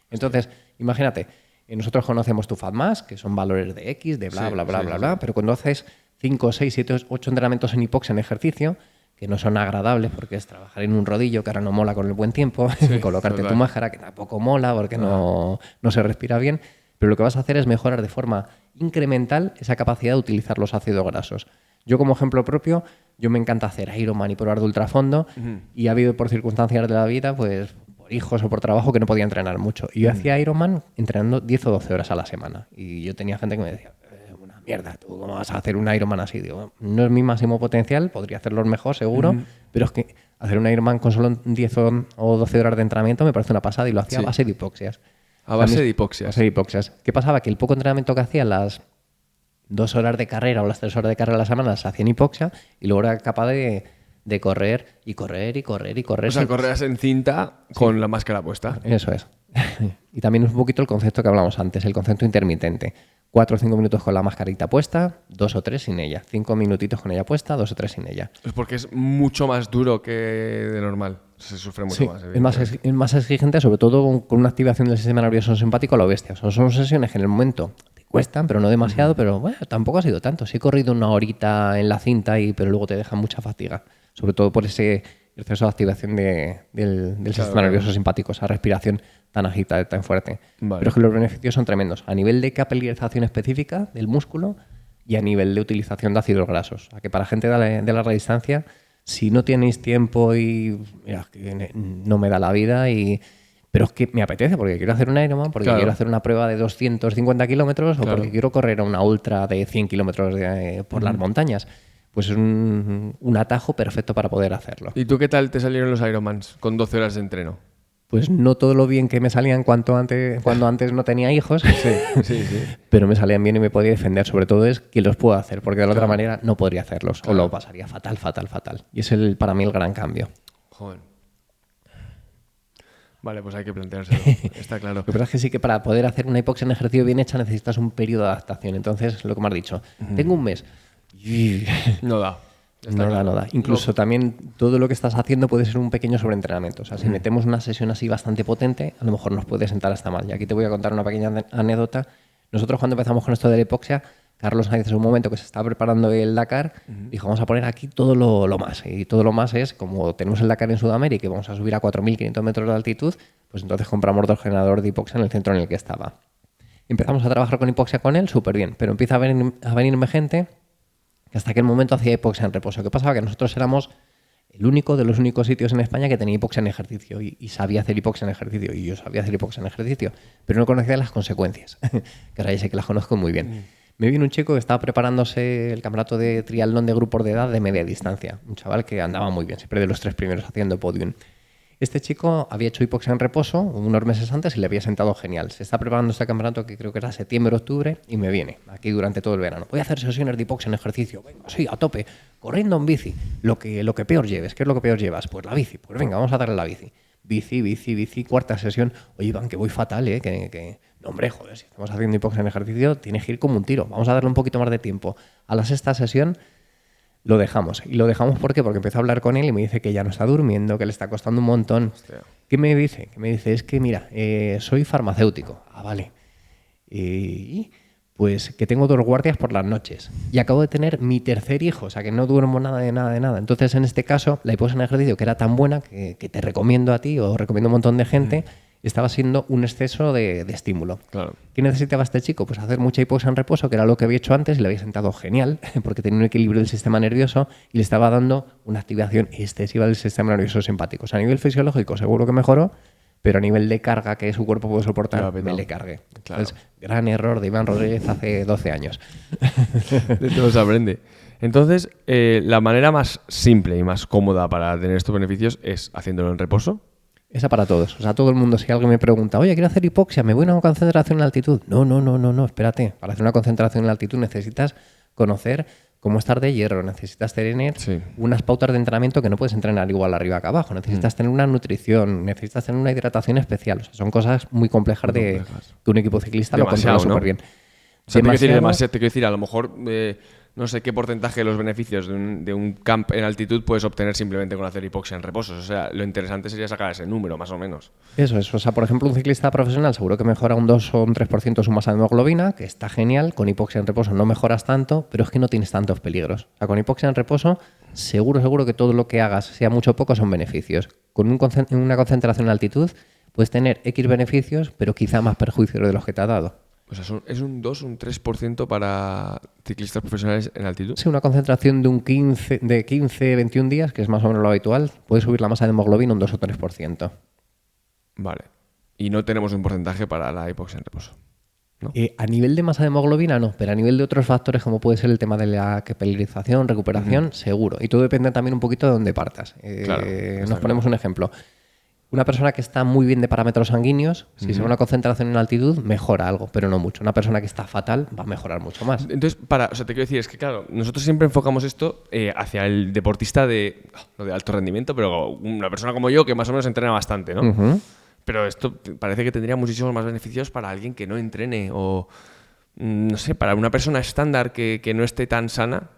Entonces, imagínate, nosotros conocemos tu FATMAS, que son valores de X, de bla, bla, bla, bla, bla, pero cuando haces 5, 6, 7, 8 entrenamientos en hipoxia en ejercicio, que no son agradables porque es trabajar en un rodillo, que ahora no mola con el buen tiempo, colocarte tu máscara, que tampoco mola porque no se respira bien, pero lo que vas a hacer es mejorar de forma incremental esa capacidad de utilizar los ácidos grasos. Yo como ejemplo propio, yo me encanta hacer Ironman y probar de ultrafondo y ha habido por circunstancias de la vida, pues por hijos o por trabajo que no podía entrenar mucho. Y yo hacía Ironman entrenando 10 o 12 horas a la semana. Y yo tenía gente que me decía, una mierda, ¿tú cómo vas a hacer un Ironman así? Digo, no es mi máximo potencial, podría hacerlo mejor seguro, pero es que hacer un Ironman con solo 10 o 12 horas de entrenamiento me parece una pasada y lo hacía a base de hipoxias. A base de hipoxias. A base de hipoxias. ¿Qué pasaba? Que el poco entrenamiento que hacía, las 2 horas de carrera o las 3 horas de carrera a la semana, se hacía en hipoxia y luego era capaz de correr y correr y correr y correr. O sea, correas en cinta con la máscara puesta. Eso es. Y también es un poquito el concepto que hablamos antes, el concepto intermitente. 4 o 5 minutos con la mascarita puesta, 2 o 3 sin ella. 5 minutitos con ella puesta, 2 o 3 sin ella. Es porque es mucho más duro que de normal. Se sufre mucho más. Es más exigente, sobre todo con una activación del sistema nervioso simpático a lo bestia. Son sesiones que en el momento te cuestan, pero no demasiado, pero bueno, tampoco ha sido tanto. Sí he corrido una horita en la cinta, pero luego te deja mucha fatiga. Sobre todo por ese exceso de activación del sistema nervioso simpático, esa respiración tan agitada, tan fuerte. Vale. Pero es que los beneficios son tremendos. A nivel de capilarización específica del músculo y a nivel de utilización de ácidos grasos. O sea, que para gente de larga distancia, si no tenéis tiempo y mira, que no me da la vida, pero es que me apetece porque quiero hacer un Ironman, porque quiero hacer una prueba de 250 kilómetros o porque quiero correr a una ultra de 100 kilómetros por las montañas, pues es un atajo perfecto para poder hacerlo. ¿Y tú qué tal te salieron los Ironmans con 12 horas de entreno? Pues no todo lo bien que me salían cuando antes no tenía hijos, sí. Pero me salían bien y me podía defender. Sobre todo es que los puedo hacer, porque de la otra manera no podría hacerlos. O lo pasaría fatal. Y es para mí el gran cambio. Joder. Vale, pues hay que planteárselo, está claro. Lo que pasa es que sí que para poder hacer una hipoxia en ejercicio bien hecha necesitas un periodo de adaptación. Entonces, lo que me has dicho, tengo un mes. No da. No da. Incluso también todo lo que estás haciendo puede ser un pequeño sobreentrenamiento. O sea, si metemos una sesión así bastante potente, a lo mejor nos puede sentar hasta mal. Y aquí te voy a contar una pequeña anécdota. Nosotros cuando empezamos con esto de la hipoxia, Carlos Sainz en un momento que se estaba preparando el Dakar, dijo, vamos a poner aquí todo lo más. Y todo lo más es, como tenemos el Dakar en Sudamérica y vamos a subir a 4.500 metros de altitud, pues entonces compramos otro generador de hipoxia en el centro en el que estaba. Empezamos a trabajar con hipoxia con él, súper bien. Pero empieza a venirme gente que hasta aquel momento hacía hipoxia en reposo. ¿Qué pasaba? Que nosotros éramos el único de los únicos sitios en España que tenía hipoxia en ejercicio y sabía hacer hipoxia en ejercicio. Y yo sabía hacer hipoxia en ejercicio, pero no conocía las consecuencias, que ahora ya sé que las conozco muy bien. Me vino un chico que estaba preparándose el campeonato de triatlón de grupos de edad de media distancia. Un chaval que andaba muy bien, siempre de los 3 primeros haciendo podium. Este chico había hecho hipoxia en reposo unos meses antes y le había sentado genial. Se está preparando este campeonato que creo que era septiembre o octubre y me viene aquí durante todo el verano. Voy a hacer sesiones de hipoxia en ejercicio. Venga, sí, a tope. corriendo en bici, lo que peor lleves. ¿Qué es lo que peor llevas? Pues la bici. Pues venga, vamos a darle la bici. Bici, cuarta sesión. Oye, Iván, que voy fatal, ¿eh? No, hombre, joder, si estamos haciendo hipoxia en ejercicio, tienes que ir como un tiro. Vamos a darle un poquito más de tiempo. A la sexta sesión lo dejamos. ¿Y lo dejamos por qué? Porque empiezo a hablar con él y me dice que ya no está durmiendo, que le está costando un montón. Hostia. ¿Qué me dice? Que me dice, es que mira, soy farmacéutico. Ah, vale. Y pues que tengo 2 guardias por las noches. Y acabo de tener mi tercer hijo, o sea que no duermo nada de nada. Entonces, en este caso, la hipoxia en ejercicio, que era tan buena, que te recomiendo a ti o recomiendo a un montón de gente, estaba siendo un exceso de estímulo. Claro. ¿Qué necesitaba este chico? Pues hacer mucha hipoxia en reposo, que era lo que había hecho antes y le había sentado genial, porque tenía un equilibrio del sistema nervioso y le estaba dando una activación excesiva del sistema nervioso simpático. O sea, a nivel fisiológico seguro que mejoró, pero a nivel de carga que su cuerpo puede soportar, me le cargué. Claro. Entonces, gran error de Iván Rodríguez hace 12 años. De todo se aprende. Entonces, la manera más simple y más cómoda para tener estos beneficios es haciéndolo en reposo. Esa para todos. O sea, todo el mundo, si alguien me pregunta, oye, quiero hacer hipoxia, ¿me voy a una concentración en altitud? No, espérate. Para hacer una concentración en altitud necesitas conocer cómo estar de hierro, necesitas tener unas pautas de entrenamiento que no puedes entrenar igual arriba que abajo, necesitas tener una nutrición, necesitas tener una hidratación especial. O sea, son cosas muy complejas que un equipo ciclista lo controla súper bien. O sea, te quiero decir, a lo mejor no sé qué porcentaje de los beneficios de un camp en altitud puedes obtener simplemente con hacer hipoxia en reposos. O sea, lo interesante sería sacar ese número, más o menos. Eso es. O sea, por ejemplo, un ciclista profesional seguro que mejora un 2 o un 3% su masa de hemoglobina, que está genial. Con hipoxia en reposo no mejoras tanto, pero es que no tienes tantos peligros. O sea, con hipoxia en reposo, seguro que todo lo que hagas, sea mucho o poco, son beneficios. Con una concentración en altitud puedes tener X beneficios, pero quizá más perjuicios de los que te ha dado. O sea, es un 2, un 3% para ciclistas profesionales en altitud. Sí, una concentración de 15, 21 días, que es más o menos lo habitual, puede subir la masa de hemoglobina un 2 o 3%. Vale. Y no tenemos un porcentaje para la hipoxia en reposo, ¿no? A nivel de masa de hemoglobina no, pero a nivel de otros factores como puede ser el tema de la capilarización, recuperación, seguro. Y todo depende también un poquito de dónde partas. Nos ponemos un ejemplo. Una persona que está muy bien de parámetros sanguíneos, si se va a una concentración en altitud, mejora algo, pero no mucho. Una persona que está fatal va a mejorar mucho más. Entonces, o sea, te quiero decir, es que claro, nosotros siempre enfocamos esto hacia el deportista no de alto rendimiento, pero una persona como yo que más o menos entrena bastante, ¿no? Pero esto parece que tendría muchísimos más beneficios para alguien que no entrene o, no sé, para una persona estándar que no esté tan sana.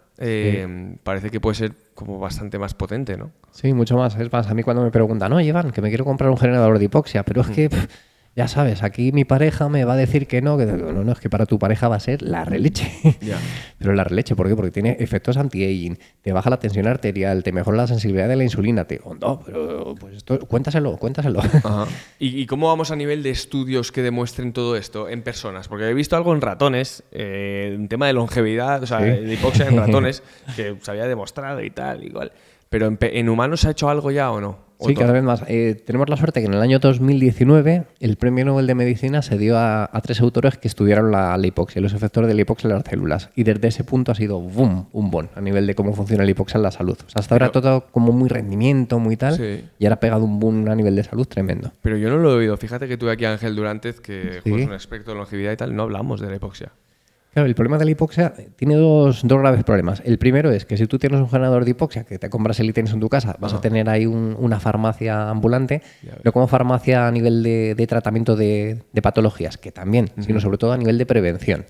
Parece que puede ser como bastante más potente, ¿no? Sí, mucho más. Es más, a mí cuando me preguntan, no, Iván, que me quiero comprar un generador de hipoxia, pero es que, ya sabes, aquí mi pareja me va a decir que no, es que para tu pareja va a ser la releche. Yeah. Pero la releche, ¿por qué? Porque tiene efectos anti-aging, te baja la tensión arterial, te mejora la sensibilidad de la insulina, no, pero pues esto, cuéntaselo. Ajá. ¿Y cómo vamos a nivel de estudios que demuestren todo esto en personas? Porque he visto algo en ratones, un tema de longevidad, o sea, de hipoxia en ratones, que se había demostrado y tal, igual. Pero ¿en humanos se ha hecho algo ya o no? Sí, cada vez más. Tenemos la suerte que en el año 2019 el Premio Nobel de Medicina se dio a 3 autores que estudiaron la hipoxia, los efectos de la hipoxia en las células. Y desde ese punto ha sido boom, un boom a nivel de cómo funciona la hipoxia en la salud. O sea, hasta ahora todo como muy rendimiento, muy tal, y ahora ha pegado un boom a nivel de salud tremendo. Pero yo no lo he oído. Fíjate que tuve aquí a Ángel Durantez, que es un experto en longevidad y tal, no hablamos de la hipoxia. Claro, el problema de la hipoxia tiene dos graves problemas. El primero es que si tú tienes un generador de hipoxia que te compras y tienes en tu casa, vas a tener ahí una farmacia ambulante, no como farmacia a nivel de tratamiento de patologías, que también, sino sobre todo a nivel de prevención.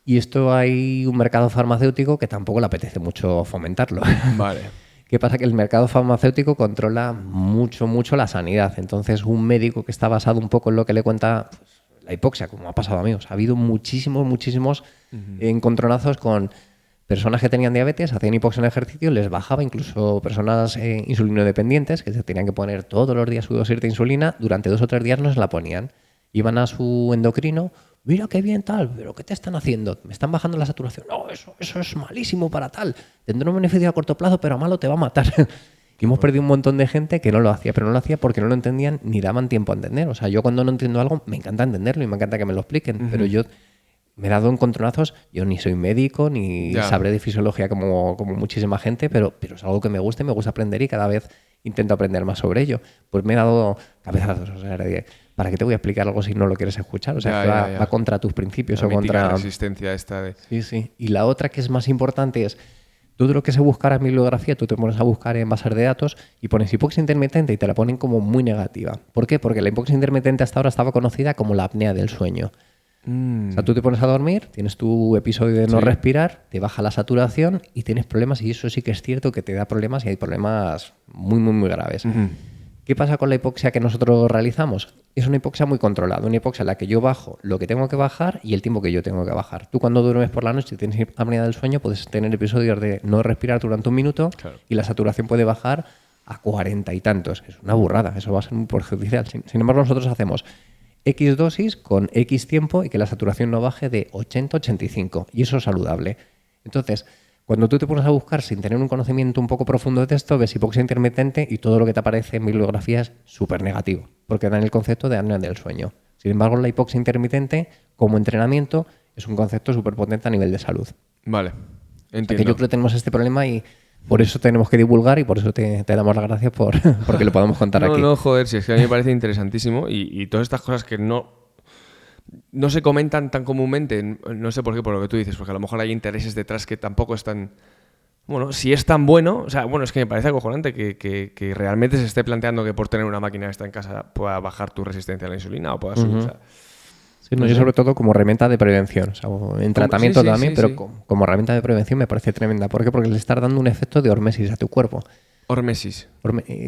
Y esto hay un mercado farmacéutico que tampoco le apetece mucho fomentarlo. Vale. ¿Qué pasa? Que el mercado farmacéutico controla mucho la sanidad. Entonces, un médico que está basado un poco en lo que le cuenta la hipoxia, como ha pasado a mí. O sea, ha habido muchísimos encontronazos con personas que tenían diabetes, hacían hipoxia en ejercicio, les bajaba, incluso personas insulinodependientes que se tenían que poner todos los días su dosis de insulina, durante 2 o 3 días no se la ponían. Iban a su endocrino, mira qué bien tal, pero ¿qué te están haciendo? Me están bajando la saturación. No, eso es malísimo para tal. Tendrá un beneficio a corto plazo, pero a malo te va a matar. Y hemos perdido un montón de gente que no lo hacía, pero no lo hacía porque no lo entendían ni daban tiempo a entender. O sea, yo cuando no entiendo algo me encanta entenderlo y me encanta que me lo expliquen, pero yo me he dado encontronazos, yo ni soy médico ni sabré de fisiología como muchísima gente, pero es algo que me gusta y me gusta aprender y cada vez intento aprender más sobre ello. Pues me he dado cabezazos, o sea, ¿para qué te voy a explicar algo si no lo quieres escuchar? O sea, va contra tus principios la o contra la resistencia esta de... Sí. Y la otra que es más importante es, todo lo que se buscara en bibliografía, tú te pones a buscar en bases de datos y pones hipoxia intermitente y te la ponen como muy negativa. ¿Por qué? Porque la hipoxia intermitente hasta ahora estaba conocida como la apnea del sueño. O sea, tú te pones a dormir, tienes tu episodio de no respirar, te baja la saturación y tienes problemas, y eso sí que es cierto que te da problemas y hay problemas muy, muy, muy graves. ¿Qué pasa con la hipoxia que nosotros realizamos? Es una hipoxia muy controlada, una hipoxia en la que yo bajo lo que tengo que bajar y el tiempo que yo tengo que bajar. Tú cuando duermes por la noche y tienes apnea del sueño puedes tener episodios de no respirar durante un minuto y la saturación puede bajar a 40 y tantos. Es una burrada, eso va a ser muy perjudicial. Sin embargo, nosotros hacemos X dosis con X tiempo y que la saturación no baje de 80 a 85 y eso es saludable. Entonces, cuando tú te pones a buscar sin tener un conocimiento un poco profundo de esto, ves hipoxia intermitente y todo lo que te aparece en bibliografía es súper negativo, porque dan el concepto de apnea del sueño. Sin embargo, la hipoxia intermitente, como entrenamiento, es un concepto súper potente a nivel de salud. Vale, entiendo. O sea, que yo creo que tenemos este problema y por eso tenemos que divulgar y por eso te damos las gracias porque lo podamos contar aquí. No, joder, si es que a mí me parece interesantísimo y todas estas cosas que no se comentan tan comúnmente, no sé por qué, por lo que tú dices, porque a lo mejor hay intereses detrás que tampoco están... Bueno, si es tan bueno, o sea, bueno, es que me parece acojonante que realmente se esté planteando que por tener una máquina esta en casa pueda bajar tu resistencia a la insulina o pueda subir, o sea, Sí, no, yo sobre todo como herramienta de prevención, o sea, en tratamiento también, pero como herramienta de prevención me parece tremenda. ¿Por qué? Porque le estás dando un efecto de hormesis a tu cuerpo. Hormesis.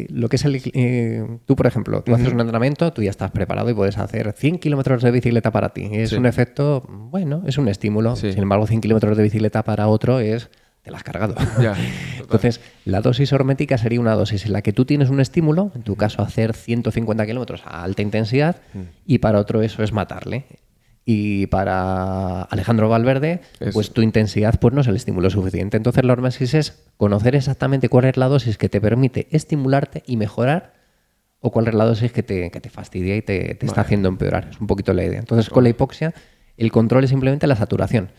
Lo que es tú, por ejemplo, tú haces un entrenamiento, tú ya estás preparado y puedes hacer 100 kilómetros de bicicleta para ti. Es un efecto, bueno, es un estímulo. Sin embargo, 100 kilómetros de bicicleta para otro es... te la has cargado. Ya, entonces, la dosis hormética sería una dosis en la que tú tienes un estímulo, en tu caso hacer 150 kilómetros a alta intensidad, y para otro eso es matarle. Y para Alejandro Valverde, pues tu intensidad pues no es el estímulo suficiente. Entonces la hormesis es conocer exactamente cuál es la dosis que te permite estimularte y mejorar, o cuál es la dosis que te fastidia y te está haciendo empeorar. Es un poquito la idea. Entonces con la hipoxia el control es simplemente la saturación.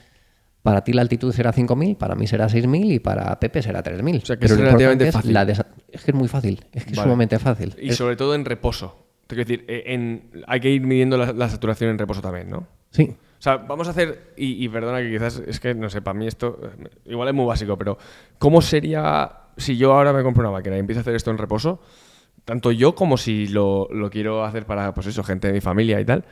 Para ti la altitud será 5.000, para mí será 6.000 y para Pepe será 3.000. O sea, que es relativamente fácil. Es que es muy fácil, es que es sumamente fácil. Y sobre todo en reposo. Quiero decir, hay que ir midiendo la saturación en reposo también, ¿no? Sí. O sea, vamos a hacer, y perdona que quizás, es que no sé, para mí esto igual es muy básico, pero ¿cómo sería si yo ahora me compro una máquina y empiezo a hacer esto en reposo? Tanto yo como si lo quiero hacer para, pues eso, gente de mi familia y tal.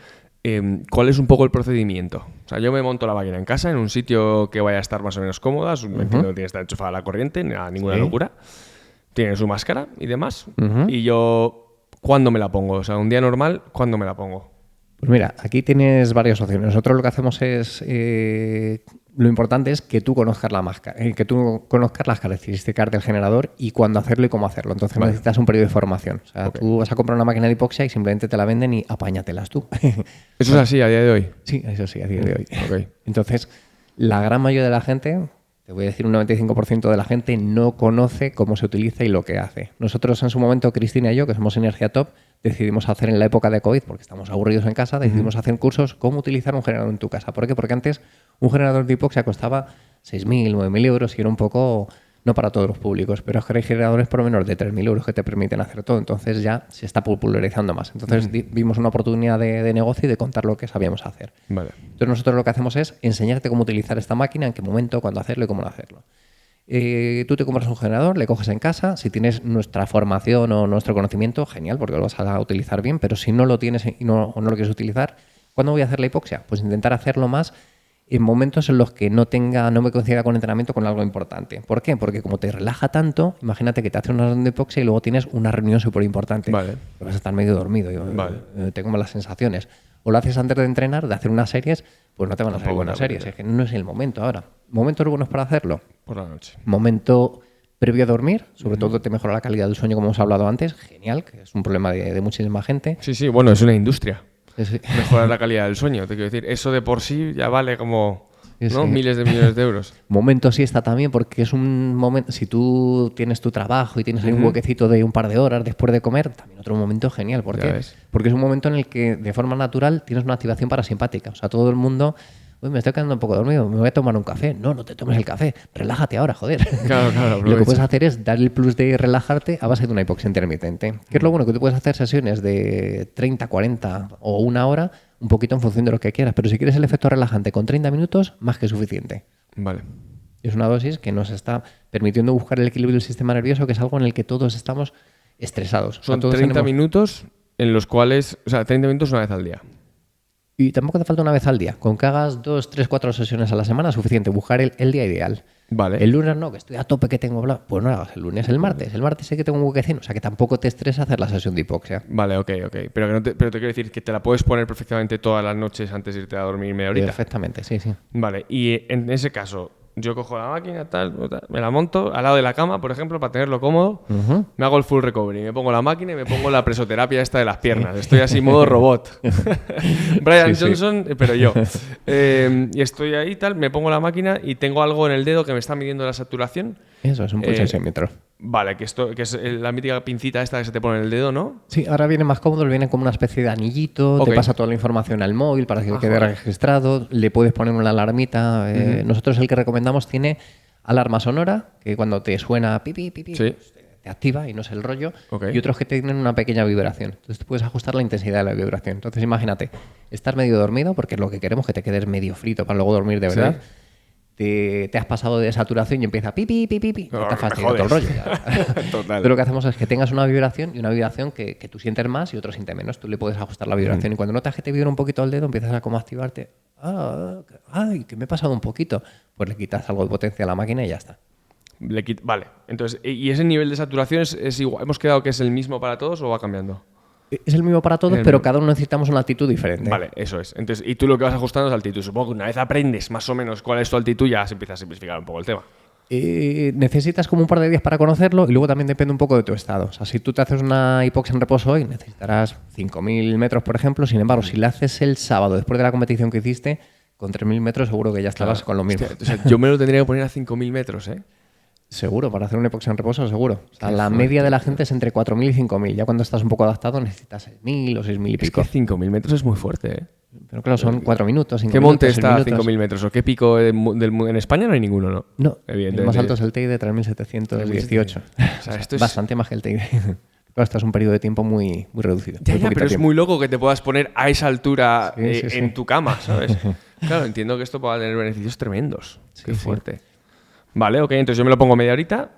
¿Cuál es un poco el procedimiento? O sea, yo me monto la máquina en casa, en un sitio que vaya a estar más o menos cómoda, entiendo que tiene que estar enchufada a la corriente, ninguna locura. Tiene su máscara y demás. Y yo, ¿cuándo me la pongo? O sea, un día normal, ¿cuándo me la pongo? Pues mira, aquí tienes varias opciones. Nosotros lo que hacemos es... lo importante es que tú conozcas la máscara, que tú conozcas las características del generador y cuándo hacerlo y cómo hacerlo. Entonces necesitas un periodo de formación. O sea, tú vas a comprar una máquina de hipoxia y simplemente te la venden y apáñatelas tú. ¿Eso es así a día de hoy? Sí, eso sí, a día de hoy. Entonces, la gran mayoría de la gente, te voy a decir un 95% de la gente, no conoce cómo se utiliza y lo que hace. Nosotros en su momento, Cristina y yo, que somos Energía Top, decidimos hacer en la época de COVID, porque estamos aburridos en casa, decidimos hacer cursos cómo utilizar un generador en tu casa. ¿Por qué? Porque antes un generador de hipoxia costaba 6.000, 9.000 euros y era un poco, no para todos los públicos, pero es que hay generadores por menos de 3.000 euros que te permiten hacer todo. Entonces ya se está popularizando más. Entonces vimos una oportunidad de negocio y de contar lo que sabíamos hacer. Vale. Entonces nosotros lo que hacemos es enseñarte cómo utilizar esta máquina, en qué momento, cuándo hacerlo y cómo no hacerlo. Tú te compras un generador, le coges en casa. Si tienes nuestra formación o nuestro conocimiento, genial, porque lo vas a utilizar bien, pero si no lo tienes y no lo quieres utilizar, ¿cuándo voy a hacer la hipoxia? Pues intentar hacerlo más en momentos en los que no me coincida con entrenamiento con algo importante. ¿Por qué? Porque como te relaja tanto, imagínate que te haces una reunión de hipoxia y luego tienes una reunión súper importante. Vale. Vas a estar medio dormido, tengo malas sensaciones. O lo haces antes de entrenar, de hacer unas series, pues no te van a salir buenas series. Es que no es el momento ahora. ¿Momentos buenos para hacerlo? Por la noche. Momento previo a dormir, sobre todo te mejora la calidad del sueño, como hemos hablado antes. Genial, que es un problema de muchísima gente. Sí, bueno, es una industria. Sí. Mejorar la calidad del sueño, te quiero decir. Eso de por sí ya vale como miles de millones de euros. Momento siesta también, porque es un momento, si tú tienes tu trabajo y tienes ahí un huequecito de un par de horas después de comer, también otro momento genial. ¿Por qué? Porque es un momento en el que de forma natural tienes una activación parasimpática. O sea, todo el mundo... Uy, me estoy quedando un poco dormido, me voy a tomar un café. No te tomes el café, relájate ahora, joder. Claro. Lo que puedes hacer es dar el plus de relajarte a base de una hipoxia intermitente. ¿Qué es lo bueno? Que tú puedes hacer sesiones de 30, 40 o una hora, un poquito en función de lo que quieras. Pero si quieres el efecto relajante con 30 minutos, más que suficiente. Vale. Es una dosis que nos está permitiendo buscar el equilibrio del sistema nervioso, que es algo en el que todos estamos estresados. Son 30 minutos en los cuales... O sea, 30 minutos una vez al día. Y tampoco te falta una vez al día. Con que hagas 2, 3, 4 sesiones a la semana es suficiente. Buscar el día ideal. Vale. El lunes no, que estoy a tope, que tengo bla. Pues no hagas el lunes, el martes. El martes sé que tengo un huequecín. O sea, que tampoco te estresa hacer la sesión de hipoxia. Vale, ok. Pero, pero te quiero decir que te la puedes poner perfectamente todas las noches antes de irte a dormir media horita. Perfectamente, sí. Vale, y en ese caso, yo cojo la máquina, me la monto al lado de la cama, por ejemplo, para tenerlo cómodo. Me hago el full recovery, me pongo la máquina y me pongo la presoterapia esta de las piernas. Estoy así modo robot. Brian Johnson, pero yo. Y estoy ahí, me pongo la máquina y tengo algo en el dedo que me está midiendo la saturación. Eso es un pulsóxímetro. Vale, que es la mítica pincita esta que se te pone en el dedo, ¿no? Sí, ahora viene más cómodo, viene como una especie de anillito, te pasa toda la información al móvil para que quede registrado, le puedes poner una alarmita. Nosotros el que recomendamos tiene alarma sonora, que cuando te suena pipi, sí, te activa y no es el rollo, y otros que tienen una pequeña vibración. Entonces tú puedes ajustar la intensidad de la vibración. Entonces imagínate, estás medio dormido, porque es lo que queremos, que te quedes medio frito para luego dormir de verdad. Sí. Te has pasado de saturación y empieza pipi, no, te has fastidiado todo el rollo. Total. Pero lo que hacemos es que tengas una vibración y una vibración que tú sientes más y otro siente menos. Tú le puedes ajustar la vibración y cuando notas que te vibra un poquito el dedo empiezas a como activarte. Ay, que me he pasado un poquito. Pues le quitas algo de potencia a la máquina y ya está. Vale, entonces, ¿y ese nivel de saturación es igual? ¿Hemos quedado que es el mismo para todos o va cambiando? Es el mismo para todos, pero cada uno necesitamos una altitud diferente. Vale, eso es. Entonces, y tú lo que vas ajustando es la altitud. Supongo que una vez aprendes más o menos cuál es tu altitud, ya se empieza a simplificar un poco el tema. Necesitas como un par de días para conocerlo y luego también depende un poco de tu estado. O sea, si tú te haces una hipoxia en reposo hoy, necesitarás 5.000 metros, por ejemplo. Sin embargo, si la haces el sábado, después de la competición que hiciste, con 3.000 metros seguro que ya estabas con lo mismo. Hostia, o sea, yo me lo tendría que poner a 5.000 metros, ¿eh? Seguro, para hacer una hipoxia en reposo, seguro. O sea, la media de la gente es entre 4.000 y 5.000. Ya cuando estás un poco adaptado necesitas 6.000 o 6.000 y pico. Es que 5.000 metros es muy fuerte, ¿eh? Pero claro, son 4 minutos, 5 ¿Qué minutos, monte está a 6 minutos? 5.000 metros? ¿O qué pico en España no hay ninguno, no? No, evidentemente. El más alto es el TI de 3.718. O sea, esto es bastante más que el TI. Claro, esto es un periodo de tiempo muy reducido. Ya, pero es muy loco que te puedas poner a esa altura en tu cama, ¿sabes? Claro, entiendo que esto pueda tener beneficios tremendos. Qué fuerte. Vale, ok, entonces yo me lo pongo media horita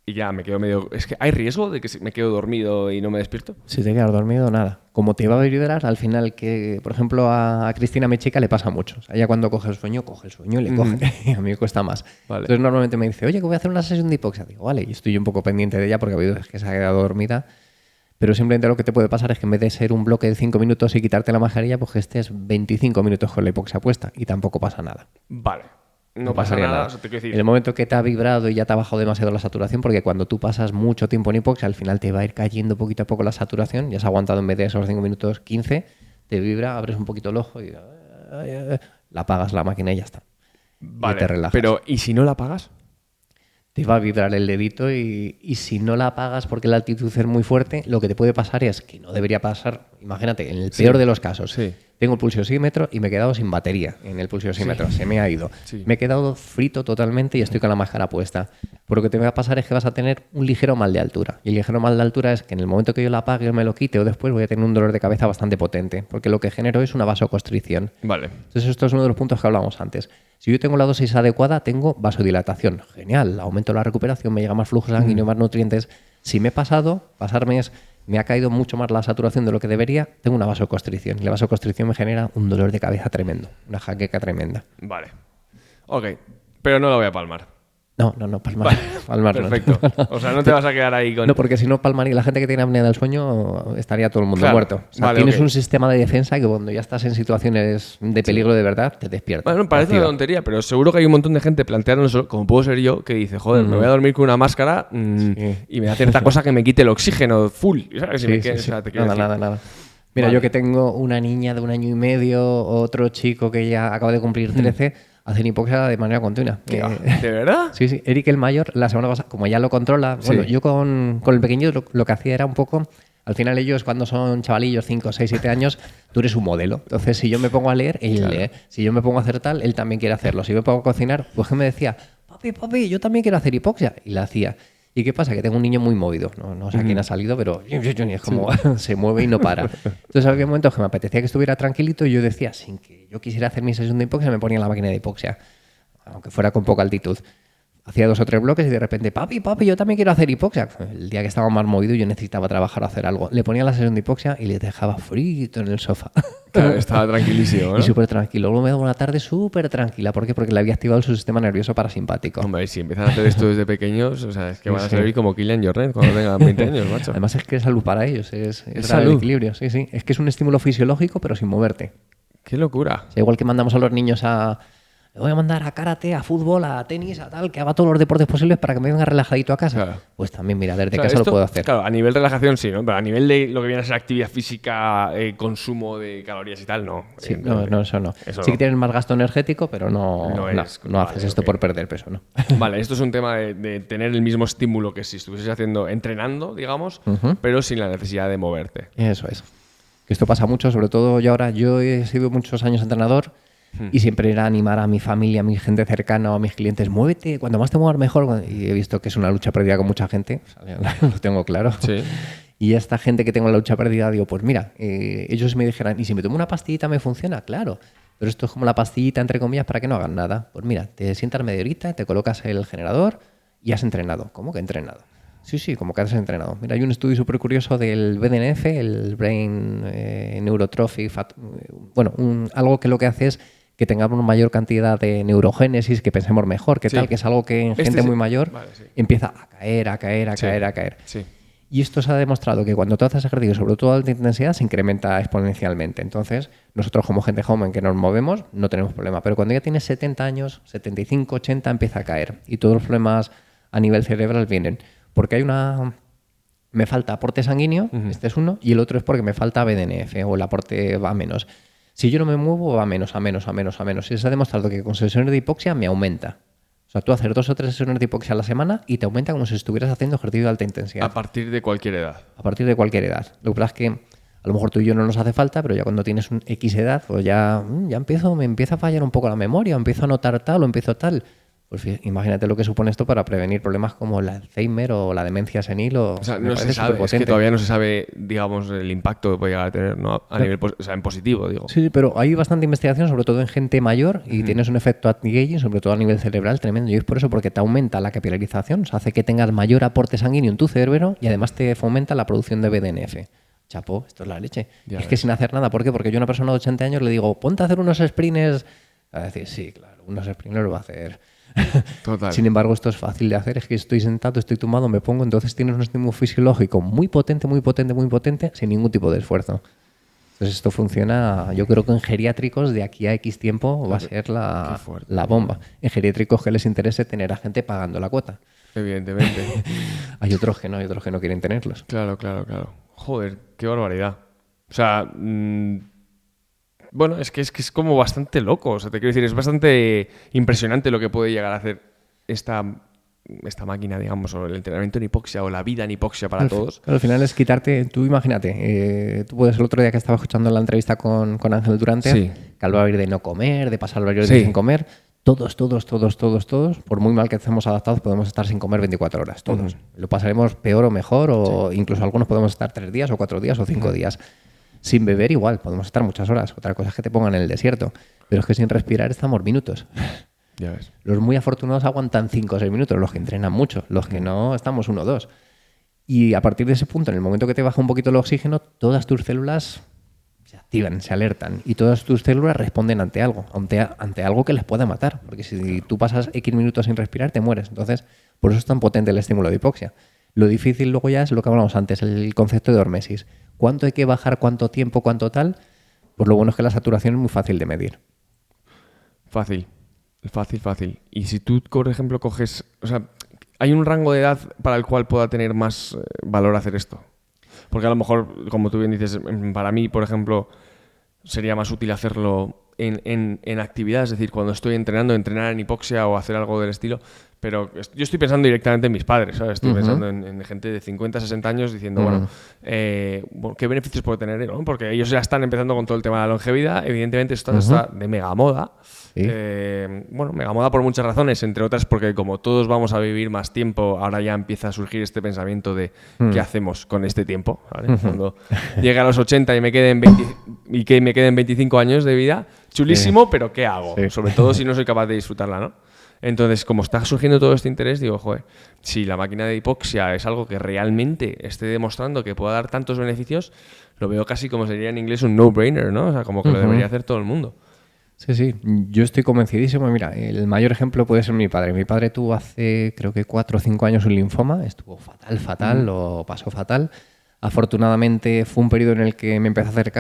y ya me quedo medio... ¿Es que hay riesgo de que me quedo dormido y no me despierto? Si te quedas dormido, nada. Como te va a vibrar, al final, que por ejemplo a Cristina, mi chica, le pasa mucho. O sea, ella cuando coge el sueño y le coge. A mí me cuesta más. Vale. Entonces normalmente me dice, oye, que voy a hacer una sesión de hipoxia. Digo, vale, y estoy un poco pendiente de ella porque ha habido veces que se ha quedado dormida. Pero simplemente lo que te puede pasar es que en vez de ser un bloque de 5 minutos y quitarte la mascarilla, pues que estés 25 minutos con la hipoxia puesta y tampoco pasa nada. Vale. No pasa nada. O sea, te quiero decir. En el momento que te ha vibrado y ya te ha bajado demasiado la saturación, porque cuando tú pasas mucho tiempo en hipoxia, al final te va a ir cayendo poquito a poco la saturación, ya has aguantado en vez de esos 5 minutos 15, te vibra, abres un poquito el ojo y la apagas la máquina y ya está. Vale, y te relajas. Pero ¿y si no la apagas? Te va a vibrar el dedito y si no la apagas porque la altitud es muy fuerte, lo que te puede pasar es que no debería pasar, imagínate, en el peor de los casos, tengo el pulsosímetro y me he quedado sin batería en el pulsosímetro, se me ha ido. Me he quedado frito totalmente y estoy con la máscara puesta. Por lo que te va a pasar es que vas a tener un ligero mal de altura. Y el ligero mal de altura es que en el momento que yo la apague o me lo quite o después voy a tener un dolor de cabeza bastante potente, porque lo que genero es una vasoconstricción. Vale. Entonces esto es uno de los puntos que hablamos antes. Si yo tengo la dosis adecuada, tengo vasodilatación. Genial, aumento la recuperación, me llega más flujo sanguíneo, más nutrientes. Si me he pasado, pasarme es, me ha caído mucho más la saturación de lo que debería, tengo una vasoconstricción. Y la vasoconstricción me genera un dolor de cabeza tremendo, una jaqueca tremenda. Vale. Ok, pero no la voy a palmar. No, palmar. Vale. Palmar Perfecto. No. O sea, no te vas a quedar ahí con... No, porque si no palmar y la gente que tiene apnea del sueño estaría todo el mundo muerto. O sea, tienes un sistema de defensa que cuando ya estás en situaciones de peligro de verdad, te despierta. Bueno, parece una tontería, pero seguro que hay un montón de gente planteándose, como puedo ser yo, que dice, joder, me voy a dormir con una máscara y me da cierta cosa que me quite el oxígeno full. ¿Sabes? Nada. Mira, yo que tengo una niña de 1 año y medio, otro chico que ya acaba de cumplir 13... hacen hipoxia de manera continua. ¿De verdad? Sí. Eric el mayor, la semana pasada, como ya lo controla, bueno, yo con el pequeño lo que hacía era un poco... Al final ellos cuando son chavalillos, 5, 6, 7 años, tú eres un modelo. Entonces si yo me pongo a leer, él lee. Si yo me pongo a hacer tal, él también quiere hacerlo. Si yo me pongo a cocinar, pues él me decía, papi, yo también quiero hacer hipoxia. Y la hacía. ¿Y qué pasa? Que tengo un niño muy movido. No sé a quién ha salido, pero es como se mueve y no para. Entonces había momentos que me apetecía que estuviera tranquilito y yo decía, sin que yo quisiera hacer mi sesión de hipoxia, me ponía en la máquina de hipoxia. aunque fuera con poca altitud. Hacía 2 o 3 bloques y de repente, papi, yo también quiero hacer hipoxia. El día que estaba más movido yo necesitaba trabajar o hacer algo. Le ponía la sesión de hipoxia y le dejaba frito en el sofá. Claro, estaba tranquilísimo, ¿no? Y súper tranquilo. Luego me daba una tarde súper tranquila. ¿Por qué? Porque le había activado su sistema nervioso parasimpático. Hombre, si empiezan a hacer esto desde pequeños, o sea, es que van a servir como Kylian Jornet cuando tengan 20 años, macho. Además es que es salud para ellos. Es dar el salud. equilibrio. Sí, sí. Es que es un estímulo fisiológico pero sin moverte. ¡Qué locura! O sea, igual que mandamos a los niños le voy a mandar a karate, a fútbol, a tenis, a tal, que haga todos los deportes posibles para que me venga relajadito a casa. Claro. Pues también, mira, desde O sea, casa esto, lo puedo hacer. Claro, a nivel relajación sí, ¿no? Pero a nivel de lo que viene a ser actividad física, consumo de calorías y tal, no. Sí, no, eso no. Eso sí no. que tienes más gasto energético, pero no Vale, haces esto ok. por perder peso, ¿no? Vale, esto es un tema de tener el mismo estímulo que si estuvieses entrenando, digamos, pero sin la necesidad de moverte. Eso es. Que esto pasa mucho, sobre todo yo he sido muchos años entrenador y siempre era animar a mi familia, a mi gente cercana o a mis clientes, muévete, cuando más te muevas mejor. Y he visto que es una lucha perdida con mucha gente, o sea, lo tengo claro. Sí. Y esta gente que tengo en la lucha perdida, digo, pues mira, ellos me dijeran, ¿y si me tomo una pastillita me funciona? Claro. Pero esto es como la pastillita, entre comillas, para que no hagan nada. Pues mira, te sientas media horita, te colocas el generador y has entrenado. ¿Cómo que entrenado? Sí, como que has entrenado. Mira, hay un estudio súper curioso del BDNF, el Brain Neurotrophic, algo que lo que hace es que tengamos una mayor cantidad de neurogénesis, que pensemos mejor, que tal, que es algo que en gente muy mayor empieza a caer. Sí. Y esto se ha demostrado que cuando tú haces ejercicio, sobre todo de alta intensidad, se incrementa exponencialmente. Entonces, nosotros como gente joven que nos movemos, no tenemos problema. Pero cuando ya tienes 70 años, 75, 80, empieza a caer. Y todos los problemas a nivel cerebral vienen. Porque me falta aporte sanguíneo, este es uno, y el otro es porque me falta BDNF o el aporte va a menos. Si yo no me muevo, va a menos. Y se ha demostrado que con sesiones de hipoxia me aumenta. O sea, tú haces 2 o 3 sesiones de hipoxia a la semana y te aumenta como si estuvieras haciendo ejercicio de alta intensidad. A partir de cualquier edad. A partir de cualquier edad. Lo que pasa es que a lo mejor tú y yo no nos hace falta, pero ya cuando tienes un X edad, pues me empieza a fallar un poco la memoria, empiezo a notar tal o empiezo tal. Pues imagínate lo que supone esto para prevenir problemas como el Alzheimer o la demencia senil. O sea, no se sabe, es que todavía no se sabe, digamos, el impacto que puede llegar a tener, ¿no? A nivel, o sea, en positivo, digo. Sí, pero hay bastante investigación, sobre todo en gente mayor, y tienes un efecto anti-aging, sobre todo a nivel cerebral, tremendo. Y es por eso, porque te aumenta la capilarización, o sea, hace que tengas mayor aporte sanguíneo en tu cerebro y además te fomenta la producción de BDNF. Chapó, esto es la leche. Ya es que sin hacer nada. ¿Por qué? Porque yo a una persona de 80 años le digo, ponte a hacer unos sprints. A decir, sí, claro, unos sprints lo va a hacer. Total. Sin embargo, esto es fácil de hacer, es que estoy sentado, estoy tumbado, me pongo, entonces tienes un estímulo fisiológico muy potente, sin ningún tipo de esfuerzo. Entonces esto funciona, yo creo que en geriátricos de aquí a X tiempo va a ser la bomba. En geriátricos que les interese tener a gente pagando la cuota. Evidentemente. Hay otros que no quieren tenerlos. Claro. Joder, qué barbaridad. O sea, bueno, es que es como bastante loco. O sea, te quiero decir, es bastante impresionante lo que puede llegar a hacer esta máquina, digamos, o el entrenamiento en hipoxia o la vida en hipoxia para todos. Al final es quitarte, tú imagínate, tú puedes el otro día que estaba escuchando la entrevista con Ángel Durante, que hablaba de no comer, de pasar varios días sin comer. Todos, por muy mal que estemos adaptados, podemos estar sin comer 24 horas, todos. Lo pasaremos peor o mejor, o incluso algunos podemos estar 3 días o 4 días o 5 días. Sin beber igual, podemos estar muchas horas. Otra cosa es que te pongan en el desierto. Pero es que sin respirar estamos minutos. Ya ves. Los muy afortunados aguantan 5 o 6 minutos, los que entrenan mucho. Los que no, estamos 1 o 2. Y a partir de ese punto, en el momento que te baja un poquito el oxígeno, todas tus células se activan, se alertan. Y todas tus células responden ante algo que les pueda matar. Porque si tú pasas X minutos sin respirar, te mueres. Entonces, por eso es tan potente el estímulo de hipoxia. Lo difícil luego ya es lo que hablamos antes, el concepto de hormesis. ¿Cuánto hay que bajar? ¿Cuánto tiempo? ¿Cuánto tal? Pues lo bueno es que la saturación es muy fácil de medir. Fácil. Y si tú, por ejemplo, coges... O sea, ¿hay un rango de edad para el cual pueda tener más valor hacer esto? Porque a lo mejor, como tú bien dices, para mí, por ejemplo, sería más útil hacerlo en actividad, es decir, cuando estoy entrenando, entrenar en hipoxia o hacer algo del estilo. Pero yo estoy pensando directamente en mis padres, ¿sabes? Estoy pensando en gente de 50, 60 años diciendo, bueno, ¿qué beneficios puede tener? ¿No? Porque ellos ya están empezando con todo el tema de la longevidad. Evidentemente esto está de mega moda. ¿Sí? Mega moda por muchas razones, entre otras porque como todos vamos a vivir más tiempo, ahora ya empieza a surgir este pensamiento de ¿qué hacemos con este tiempo? ¿Vale? Cuando llegue a los 80 y me queden 25 años de vida, chulísimo, pero ¿qué hago? Sí. Sobre todo si no soy capaz de disfrutarla, ¿no? Entonces, como está surgiendo todo este interés, digo, joder, si la máquina de hipoxia es algo que realmente esté demostrando que pueda dar tantos beneficios, lo veo casi como sería en inglés un no-brainer, ¿no? O sea, como que lo debería hacer todo el mundo. Sí, sí, yo estoy convencidísimo. Mira, el mayor ejemplo puede ser mi padre. Mi padre tuvo hace, creo que 4 o 5 años un linfoma, estuvo fatal, lo pasó fatal. Afortunadamente fue un periodo en el que me empezó a hacer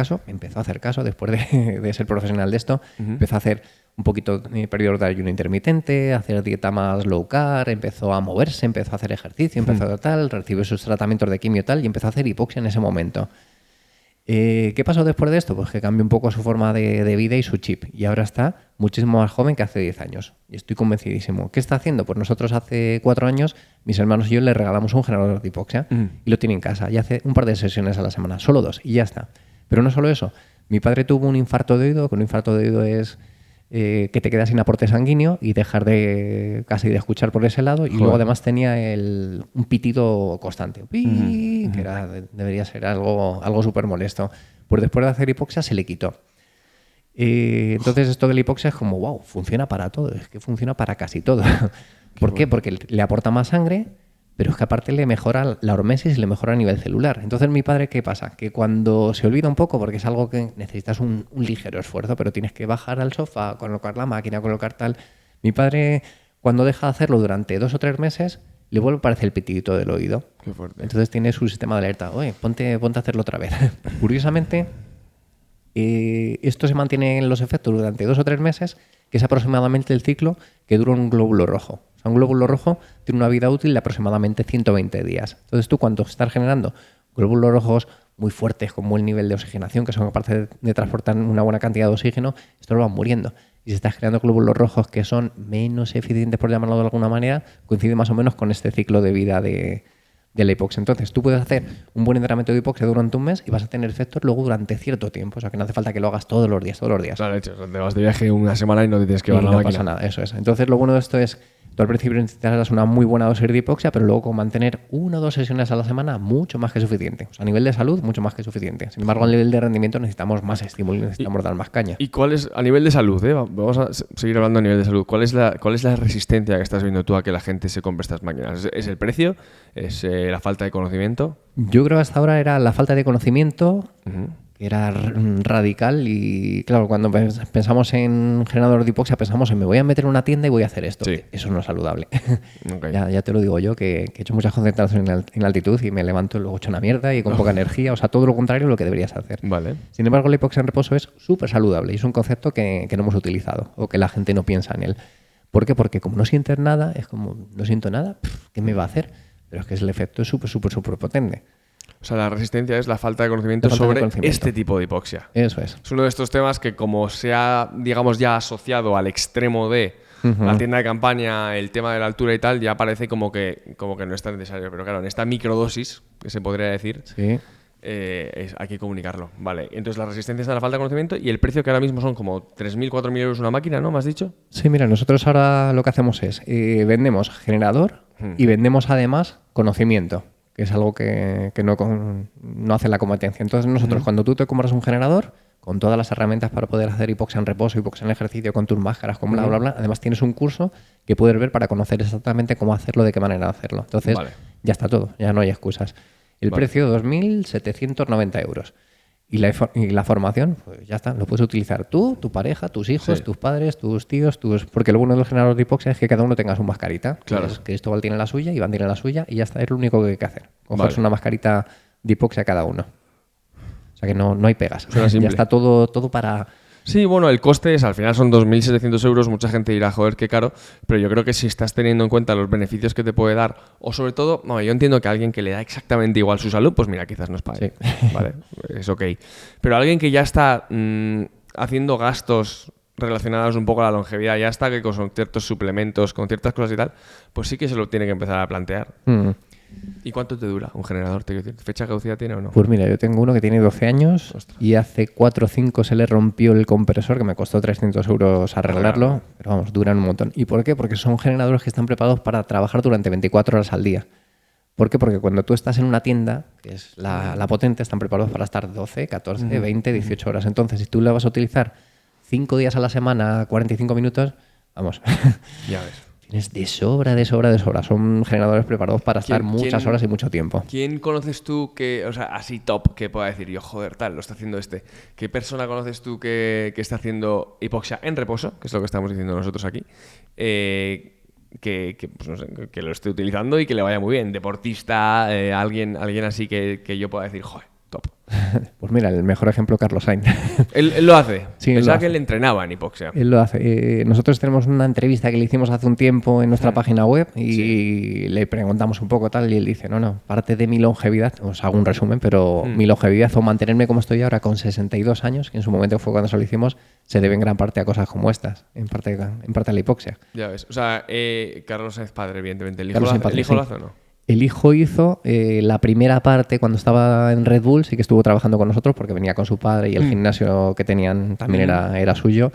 caso después de ser profesional de esto. Empezó a hacer un poquito de periodo de ayuno intermitente, a hacer dieta más low carb, empezó a moverse, empezó a hacer ejercicio, empezó a tal, recibió sus tratamientos de quimio y tal, y empezó a hacer hipoxia en ese momento. ¿Qué pasó después de esto? Pues que cambió un poco su forma de vida y su chip. Y ahora está muchísimo más joven que hace 10 años. Y estoy convencidísimo. ¿Qué está haciendo? Pues nosotros hace 4 años, mis hermanos y yo le regalamos un generador de hipoxia y lo tiene en casa. Y hace un par de sesiones a la semana. Solo 2 y ya está. Pero no solo eso. Mi padre tuvo un infarto de oído, que un infarto de oído es que te quedas sin aporte sanguíneo y dejar de casi de escuchar por ese lado. Y luego además tenía un pitido constante, que debería ser algo súper molesto. Pues después de hacer hipoxia se le quitó. Entonces esto de la hipoxia es como, wow, funciona para todo, es que funciona para casi todo. ¿Por qué? Porque le aporta más sangre, pero es que aparte le mejora la hormesis y le mejora a nivel celular. Entonces mi padre, ¿qué pasa? Que cuando se olvida un poco, porque es algo que necesitas un ligero esfuerzo, pero tienes que bajar al sofá, colocar la máquina, colocar tal. Mi padre, cuando deja de hacerlo durante 2 o 3 meses, le vuelve a aparecer el pitidito del oído. Qué fuerte. Entonces tiene su sistema de alerta. Oye, ponte a hacerlo otra vez. Curiosamente, esto se mantiene en los efectos durante 2 o 3 meses, que es aproximadamente el ciclo que dura un glóbulo rojo. O sea, un glóbulo rojo tiene una vida útil de aproximadamente 120 días. Entonces tú, cuando estás generando glóbulos rojos muy fuertes, con buen nivel de oxigenación, que son capaces de transportar una buena cantidad de oxígeno, estos van muriendo. Y si estás creando glóbulos rojos que son menos eficientes, por llamarlo de alguna manera, coincide más o menos con este ciclo de vida de la hipoxia. Entonces, tú puedes hacer un buen entrenamiento de hipoxia durante un mes y vas a tener efectos luego durante cierto tiempo. O sea, que no hace falta que lo hagas todos los días. Claro, hecho, te vas de viaje una semana y no te tienes que llevar la no máquina. pasa nada, eso es. Entonces, lo bueno de esto es, tú al principio necesitarás una muy buena dosis de hipoxia, pero luego con mantener 1 o 2 sesiones a la semana, mucho más que suficiente. O sea, a nivel de salud, mucho más que suficiente. Sin embargo, a nivel de rendimiento necesitamos más estímulo y necesitamos dar más caña. ¿Y cuál es, a nivel de salud, vamos a seguir hablando a nivel de salud, ¿cuál es la resistencia que estás viendo tú a que la gente se compre estas máquinas? ¿Es el precio? ¿Es la falta de conocimiento? Yo creo que hasta ahora era la falta de conocimiento, que era radical, y claro, cuando pensamos en generador de hipoxia pensamos en me voy a meter en una tienda y voy a hacer esto. Sí. Eso no es saludable. Okay. Ya te lo digo yo, que he hecho muchas concentraciones en altitud y me levanto y luego hecho una mierda y con poca energía. O sea, todo lo contrario de lo que deberías hacer. Vale. Sin embargo, la hipoxia en reposo es súper saludable y es un concepto que no hemos utilizado o que la gente no piensa en él. ¿Por qué? Porque como no sientes nada, es como, no siento nada, ¿qué me va a hacer? Pero es que el efecto es súper potente. O sea, la resistencia es la falta de conocimiento sobre este tipo de hipoxia. Eso es. Es uno de estos temas que, como se ha, digamos, ya asociado al extremo de la tienda de campaña, el tema de la altura y tal, ya parece como que no es tan necesario. Pero claro, en esta microdosis, que se podría decir, Sí. hay que comunicarlo. Vale, entonces la resistencia es a la falta de conocimiento y el precio, que ahora mismo son como 3.000, 4.000 euros una máquina, ¿no? ¿Me has dicho? Sí, mira, nosotros ahora lo que hacemos es vendemos generador y vendemos además conocimiento, que es algo que no hace la competencia. Entonces nosotros, cuando tú te compras un generador, con todas las herramientas para poder hacer hipoxia en reposo, hipoxia en ejercicio, con tus máscaras, con bla, bla, bla, además tienes un curso que puedes ver para conocer exactamente cómo hacerlo, de qué manera hacerlo. Entonces, ya está todo, ya no hay excusas. El precio, 2.790 euros. Y la formación, pues ya está, lo puedes utilizar tú, tu pareja, tus hijos, tus padres, tus tíos, porque lo bueno del generador de hipoxia es que cada uno tenga su mascarita. Claro. Pues Cristóbal tiene la suya, Iván tiene la suya y ya está, es lo único que hay que hacer. Cogerse una mascarita de hipoxia cada uno. O sea que no hay pegas. Ya está todo para... Sí, bueno, el coste es, al final son 2.700 euros, mucha gente dirá, joder, qué caro, pero yo creo que si estás teniendo en cuenta los beneficios que te puede dar, o sobre todo, no, yo entiendo que a alguien que le da exactamente igual su salud, pues mira, quizás no es para él, vale, es ok. Pero alguien que ya está haciendo gastos relacionados un poco a la longevidad, ya está que con ciertos suplementos, con ciertas cosas y tal, pues sí que se lo tiene que empezar a plantear. ¿Y cuánto te dura un generador? ¿Fecha de caducidad tiene o no? Pues mira, yo tengo uno que tiene 12 años. Ostras. Y hace 4 o 5 se le rompió el compresor, que me costó 300 euros arreglarlo, pero vamos, duran un montón. ¿Y por qué? Porque son generadores que están preparados para trabajar durante 24 horas al día. ¿Por qué? Porque cuando tú estás en una tienda, que es la potente, están preparados para estar 12, 14, 20, 18 horas. Entonces, si tú la vas a utilizar 5 días a la semana, 45 minutos, vamos. Ya ves. Tienes de sobra. Son generadores preparados para estar muchas horas y mucho tiempo. ¿Quién conoces tú que, o sea, así top, que pueda decir yo, joder, tal, lo está haciendo este? ¿Qué persona conoces tú que está haciendo hipoxia en reposo, que es lo que estamos diciendo nosotros aquí? Pues no sé, que lo esté utilizando y que le vaya muy bien. Deportista, alguien así que yo pueda decir, joder, top. Pues mira, el mejor ejemplo, Carlos Sainz. Él lo hace. Sí, Pensaba que él entrenaba en hipoxia. Él lo hace. Nosotros tenemos una entrevista que le hicimos hace un tiempo en nuestra página web y le preguntamos un poco tal y él dice, no, parte de mi longevidad, os hago un resumen, pero mi longevidad o mantenerme como estoy ahora con 62 años, que en su momento fue cuando se lo hicimos, se debe en gran parte a cosas como estas, en parte a la hipoxia. Ya ves. O sea, Carlos Sainz padre, evidentemente. ¿El Carlos Sainz padre, hijo lo hace o no? El hijo hizo la primera parte cuando estaba en Red Bull, sí que estuvo trabajando con nosotros porque venía con su padre y el gimnasio que tenían también era suyo.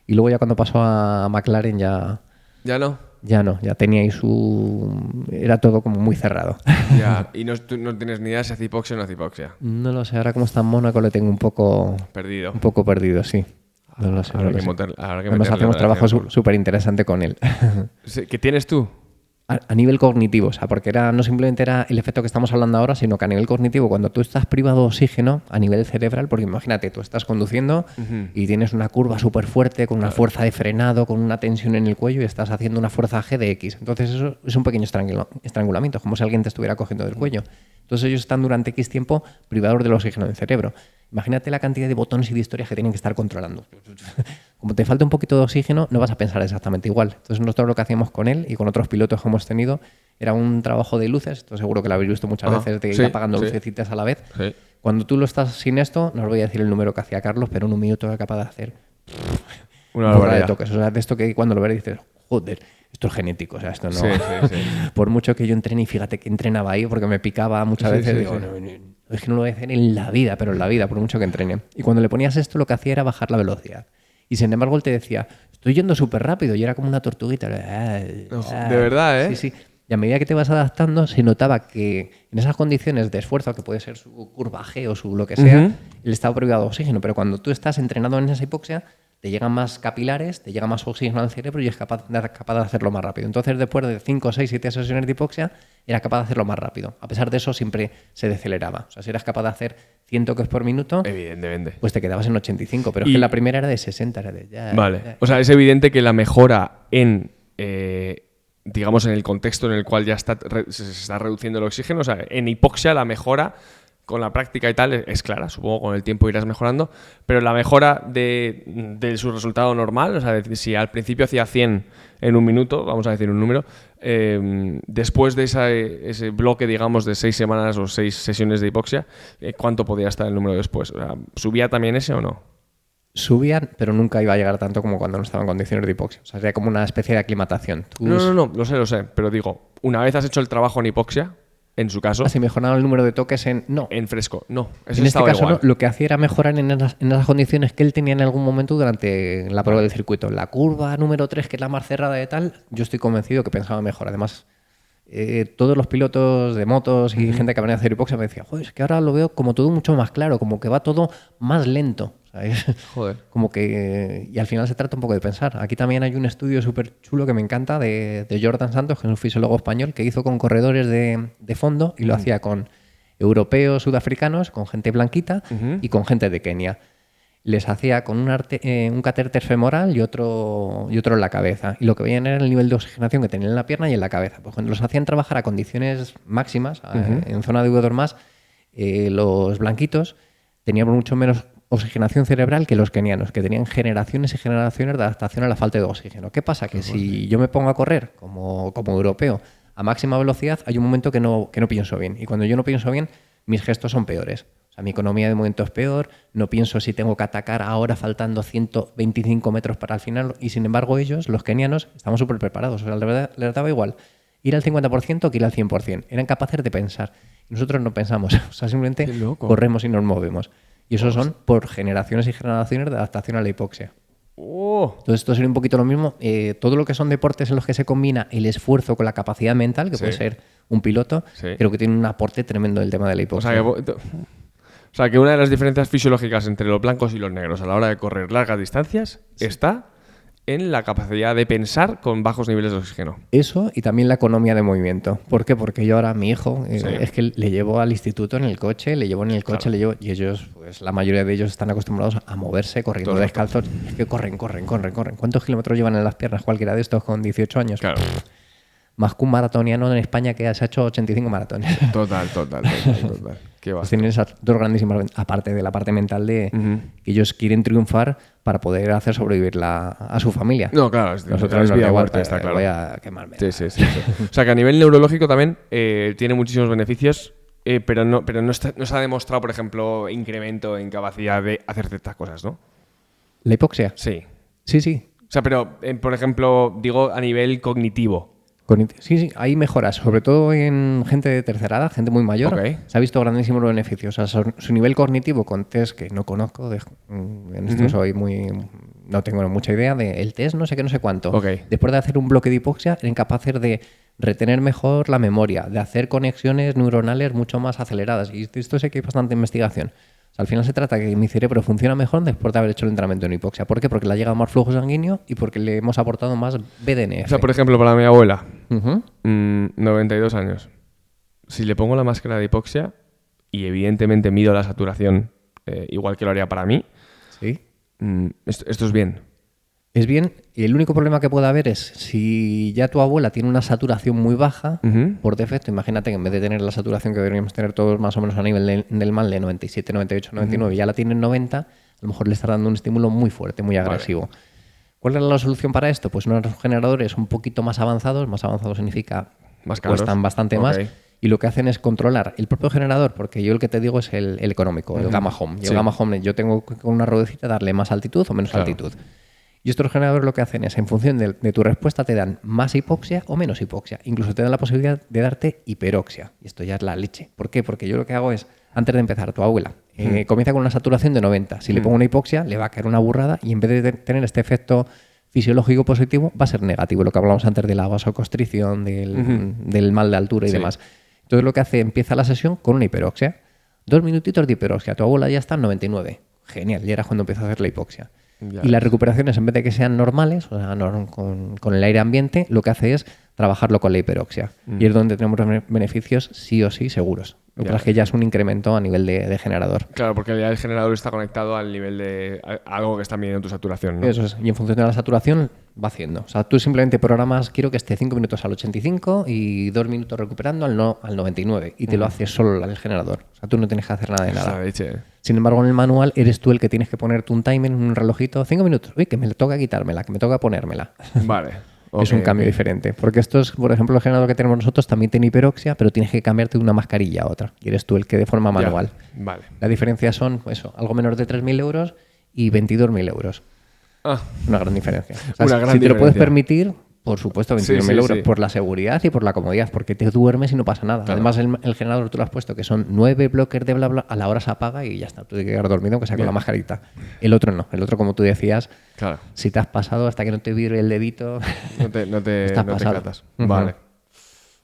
Y luego ya cuando pasó a McLaren ya... ¿Ya no? Ya no, ya tenía ahí era todo como muy cerrado. Ya, y tú no tienes ni idea si hace hipoxia o no hace hipoxia. No lo sé, ahora como está en Mónaco le tengo un poco perdido, sí. No lo sé. Además hacemos trabajo súper interesante con él. ¿Qué tienes tú? A nivel cognitivo, o sea, porque no simplemente era el efecto que estamos hablando ahora, sino que a nivel cognitivo, cuando tú estás privado de oxígeno a nivel cerebral, porque imagínate, tú estás conduciendo y tienes una curva súper fuerte, con una fuerza de frenado, con una tensión en el cuello y estás haciendo una fuerza G de X. Entonces eso es un pequeño estrangulamiento, como si alguien te estuviera cogiendo del cuello. Entonces ellos están durante X tiempo privados del oxígeno del cerebro. Imagínate la cantidad de botones y de historias que tienen que estar controlando. Como te falta un poquito de oxígeno, no vas a pensar exactamente igual. Entonces nosotros lo que hacíamos con él y con otros pilotos que hemos tenido era un trabajo de luces. Esto seguro que lo habéis visto muchas veces, de ir apagando lucecitas a la vez. Sí. Cuando tú lo estás sin esto, no os voy a decir el número que hacía Carlos, pero en un minuto era capaz de hacer una barbaridad de toques. O sea, de esto que cuando lo ves dices, joder, esto es genético, o sea, esto no... Sí. Por mucho que yo entrene, y fíjate que entrenaba ahí, porque me picaba muchas veces, digo, no, es que no lo voy a hacer en la vida, pero en la vida, por mucho que entrene. Y cuando le ponías esto, lo que hacía era bajar la velocidad. Y sin embargo, él te decía, estoy yendo súper rápido, y era como una tortuguita. De verdad, ¿eh? Sí. Y a medida que te vas adaptando, se notaba que en esas condiciones de esfuerzo, que puede ser su curva G o su lo que sea, él estaba privado de oxígeno. Pero cuando tú estás entrenado en esa hipoxia, te llegan más capilares, te llega más oxígeno al cerebro y es capaz de hacerlo más rápido. Entonces, después de 5, 6, 7 sesiones de hipoxia, era capaz de hacerlo más rápido. A pesar de eso, siempre se deceleraba. O sea, si eras capaz de hacer 100 toques por minuto, evidentemente, pues te quedabas en 85. Pero es que la primera era de 60. Era de vale. O sea, es evidente que la mejora en... digamos, en el contexto en el cual ya se está reduciendo el oxígeno, o sea, en hipoxia la mejora con la práctica y tal es clara, supongo con el tiempo irás mejorando, pero la mejora de su resultado normal, o sea, si al principio hacía 100 en un minuto, vamos a decir un número, después de ese bloque, digamos, de 6 semanas o 6 sesiones de hipoxia, ¿cuánto podía estar el número después? O sea, ¿subía también ese o no? Subían, pero nunca iba a llegar tanto como cuando no estaba en condiciones de hipoxia. O sea, sería como una especie de aclimatación. No, lo sé, pero digo, una vez has hecho el trabajo en hipoxia, en su caso... ¿Has mejorado el número de toques en fresco? No. En este caso no, lo que hacía era mejorar en esas condiciones que él tenía en algún momento durante la prueba del circuito. La curva número 3, que es la más cerrada de tal, yo estoy convencido que pensaba mejor. Además, todos los pilotos de motos y gente que venía a hacer hipoxia me decía, joder, es que ahora lo veo como todo mucho más claro, como que va todo más lento. ¿Sabes? Joder. Como que... Y al final se trata un poco de pensar. Aquí también hay un estudio súper chulo que me encanta de Jordan Santos, que es un fisiólogo español, que hizo con corredores de fondo y lo hacía con europeos, sudafricanos, con gente blanquita y con gente de Kenia. Les hacía con un catéter femoral y otro en la cabeza. Y lo que veían era el nivel de oxigenación que tenían en la pierna y en la cabeza. Pues cuando los hacían trabajar a condiciones máximas, en zona de V2+, los blanquitos tenían mucho menos oxigenación cerebral que los kenianos, que tenían generaciones y generaciones de adaptación a la falta de oxígeno. ¿Qué pasa? Que si yo me pongo a correr como europeo a máxima velocidad, hay un momento que no pienso bien. Y cuando yo no pienso bien, mis gestos son peores. O sea, mi economía de momento es peor, no pienso si tengo que atacar ahora faltando 125 metros para el final. Y sin embargo ellos, los kenianos, estamos súper preparados. O sea, la verdad, les daba igual ir al 50% que ir al 100%. Eran capaces de pensar. Y nosotros no pensamos. O sea, simplemente corremos y nos movemos. Y eso son por generaciones y generaciones de adaptación a la hipoxia. Entonces esto sería un poquito lo mismo. Todo lo que son deportes en los que se combina el esfuerzo con la capacidad mental, que puede ser un piloto, creo que tiene un aporte tremendo del tema de la hipoxia. O sea, que una de las diferencias fisiológicas entre los blancos y los negros a la hora de correr largas distancias está en la capacidad de pensar con bajos niveles de oxígeno. Eso y también la economía de movimiento. ¿Por qué? Porque yo ahora a mi hijo Sí. es que le llevo al instituto en el coche, Claro. y ellos, pues la mayoría de ellos están acostumbrados a moverse corriendo Todo el descalzos. Es que corren. ¿Cuántos kilómetros llevan en las piernas cualquiera de estos con 18 años? Claro. Más que un maratoniano en España que se ha hecho 85 maratones. Total. Qué va. Pues tienen esas dos grandísimas, aparte de la parte mental de Ujú. que ellos quieren triunfar para poder hacer sobrevivir a su familia. No, claro, Nosotros es nos vida da o igual, muerte, está claro. voy a quemarme. Sí. O sea, que a nivel neurológico también tiene muchísimos beneficios, pero no se ha demostrado, por ejemplo, incremento en capacidad de hacer ciertas cosas, ¿no? ¿La hipoxia? Sí. Sí. O sea, pero, por ejemplo, digo a nivel cognitivo. Sí, hay mejoras, sobre todo en gente de tercera edad, gente muy mayor. Ok. Se ha visto grandísimos beneficios. O sea, su nivel cognitivo con test que no conozco, en esto no tengo mucha idea, el test no sé qué, no sé cuánto. Ok. Después de hacer un bloque de hipoxia, eran capaces de retener mejor la memoria, de hacer conexiones neuronales mucho más aceleradas. Y esto sé que hay bastante investigación. O sea, al final se trata de que mi cerebro funciona mejor después de haber hecho el entrenamiento en hipoxia. ¿Por qué? Porque le ha llegado más flujo sanguíneo y porque le hemos aportado más BDNF. O sea, por ejemplo, para mi abuela, Ujú. 92 años, si le pongo la máscara de hipoxia y evidentemente mido la saturación igual que lo haría para mí, Sí. esto es bien. Es bien, y el único problema que puede haber es si ya tu abuela tiene una saturación muy baja, Ujú. por defecto, imagínate que en vez de tener la saturación que deberíamos tener todos más o menos a nivel del mal de 97, 98, 99, ya la tiene en 90, a lo mejor le está dando un estímulo muy fuerte, muy agresivo. ¿Cuál es la solución para esto? Pues unos generadores un poquito más avanzados significa Más que caros. cuestan bastante Ok. más, y lo que hacen es controlar el propio generador, porque yo el que te digo es el económico, el Gamma Home. Y Sí. el Gamma Home yo tengo que con una ruedecita darle más altitud o menos Claro. altitud. Y estos generadores lo que hacen es, en función de tu respuesta, te dan más hipoxia o menos hipoxia. Incluso te dan la posibilidad de darte hiperoxia. Y esto ya es la leche. ¿Por qué? Porque yo lo que hago es, antes de empezar, tu abuela comienza con una saturación de 90. Si le pongo una hipoxia, le va a caer una burrada y en vez de tener este efecto fisiológico positivo, va a ser negativo. Lo que hablamos antes de la vasoconstricción, del mal de altura y Sí. demás. Entonces lo que hace, empieza la sesión con una hiperoxia. 2 minutitos de hiperoxia. Tu abuela ya está en 99. Genial, ya era cuando empieza a hacer la hipoxia. Ya Y las ves. recuperaciones, en vez de que sean normales, o sea, con el aire ambiente, lo que hace es trabajarlo con la hiperoxia. Y es donde tenemos beneficios sí o sí seguros. Lo que Ya pasa es que ya es un incremento a nivel de generador. Claro, porque ya el generador está conectado al nivel de algo que está midiendo tu saturación, ¿no? Eso es. Y en función de la saturación va haciendo. O sea, tú simplemente programas, quiero que esté 5 minutos al 85 y 2 minutos recuperando al 99. Y te lo hace solo el generador. O sea, tú no tienes que hacer nada de Es la nada. leche. Sin embargo, en el manual eres tú el que tienes que ponerte un timer, un relojito, 5 minutos. Uy, que me toca quitármela, que me toca ponérmela. Vale. Es un cambio diferente. Porque estos, por ejemplo, el generador que tenemos nosotros también tiene hiperoxia, pero tienes que cambiarte de una mascarilla a otra. Y eres tú el que de forma manual. Vale. La diferencia son eso, algo menos de 3.000 euros y 22.000 euros. Ah, Una gran diferencia. O sea, Una gran si te lo puedes diferencia. permitir, por supuesto, 22.000 Sí, euros sí. por la seguridad y por la comodidad, porque te duermes y no pasa nada. Claro. Además, el generador tú lo has puesto, que son 9 bloques de bla bla, a la hora se apaga y ya está. Tú tienes que quedar dormido, aunque sea con la mascarita. El otro no. El otro, como tú decías, claro. si te has pasado hasta que no te vibre el dedito, No te Estás no te pasado. catas. Ujú. Vale.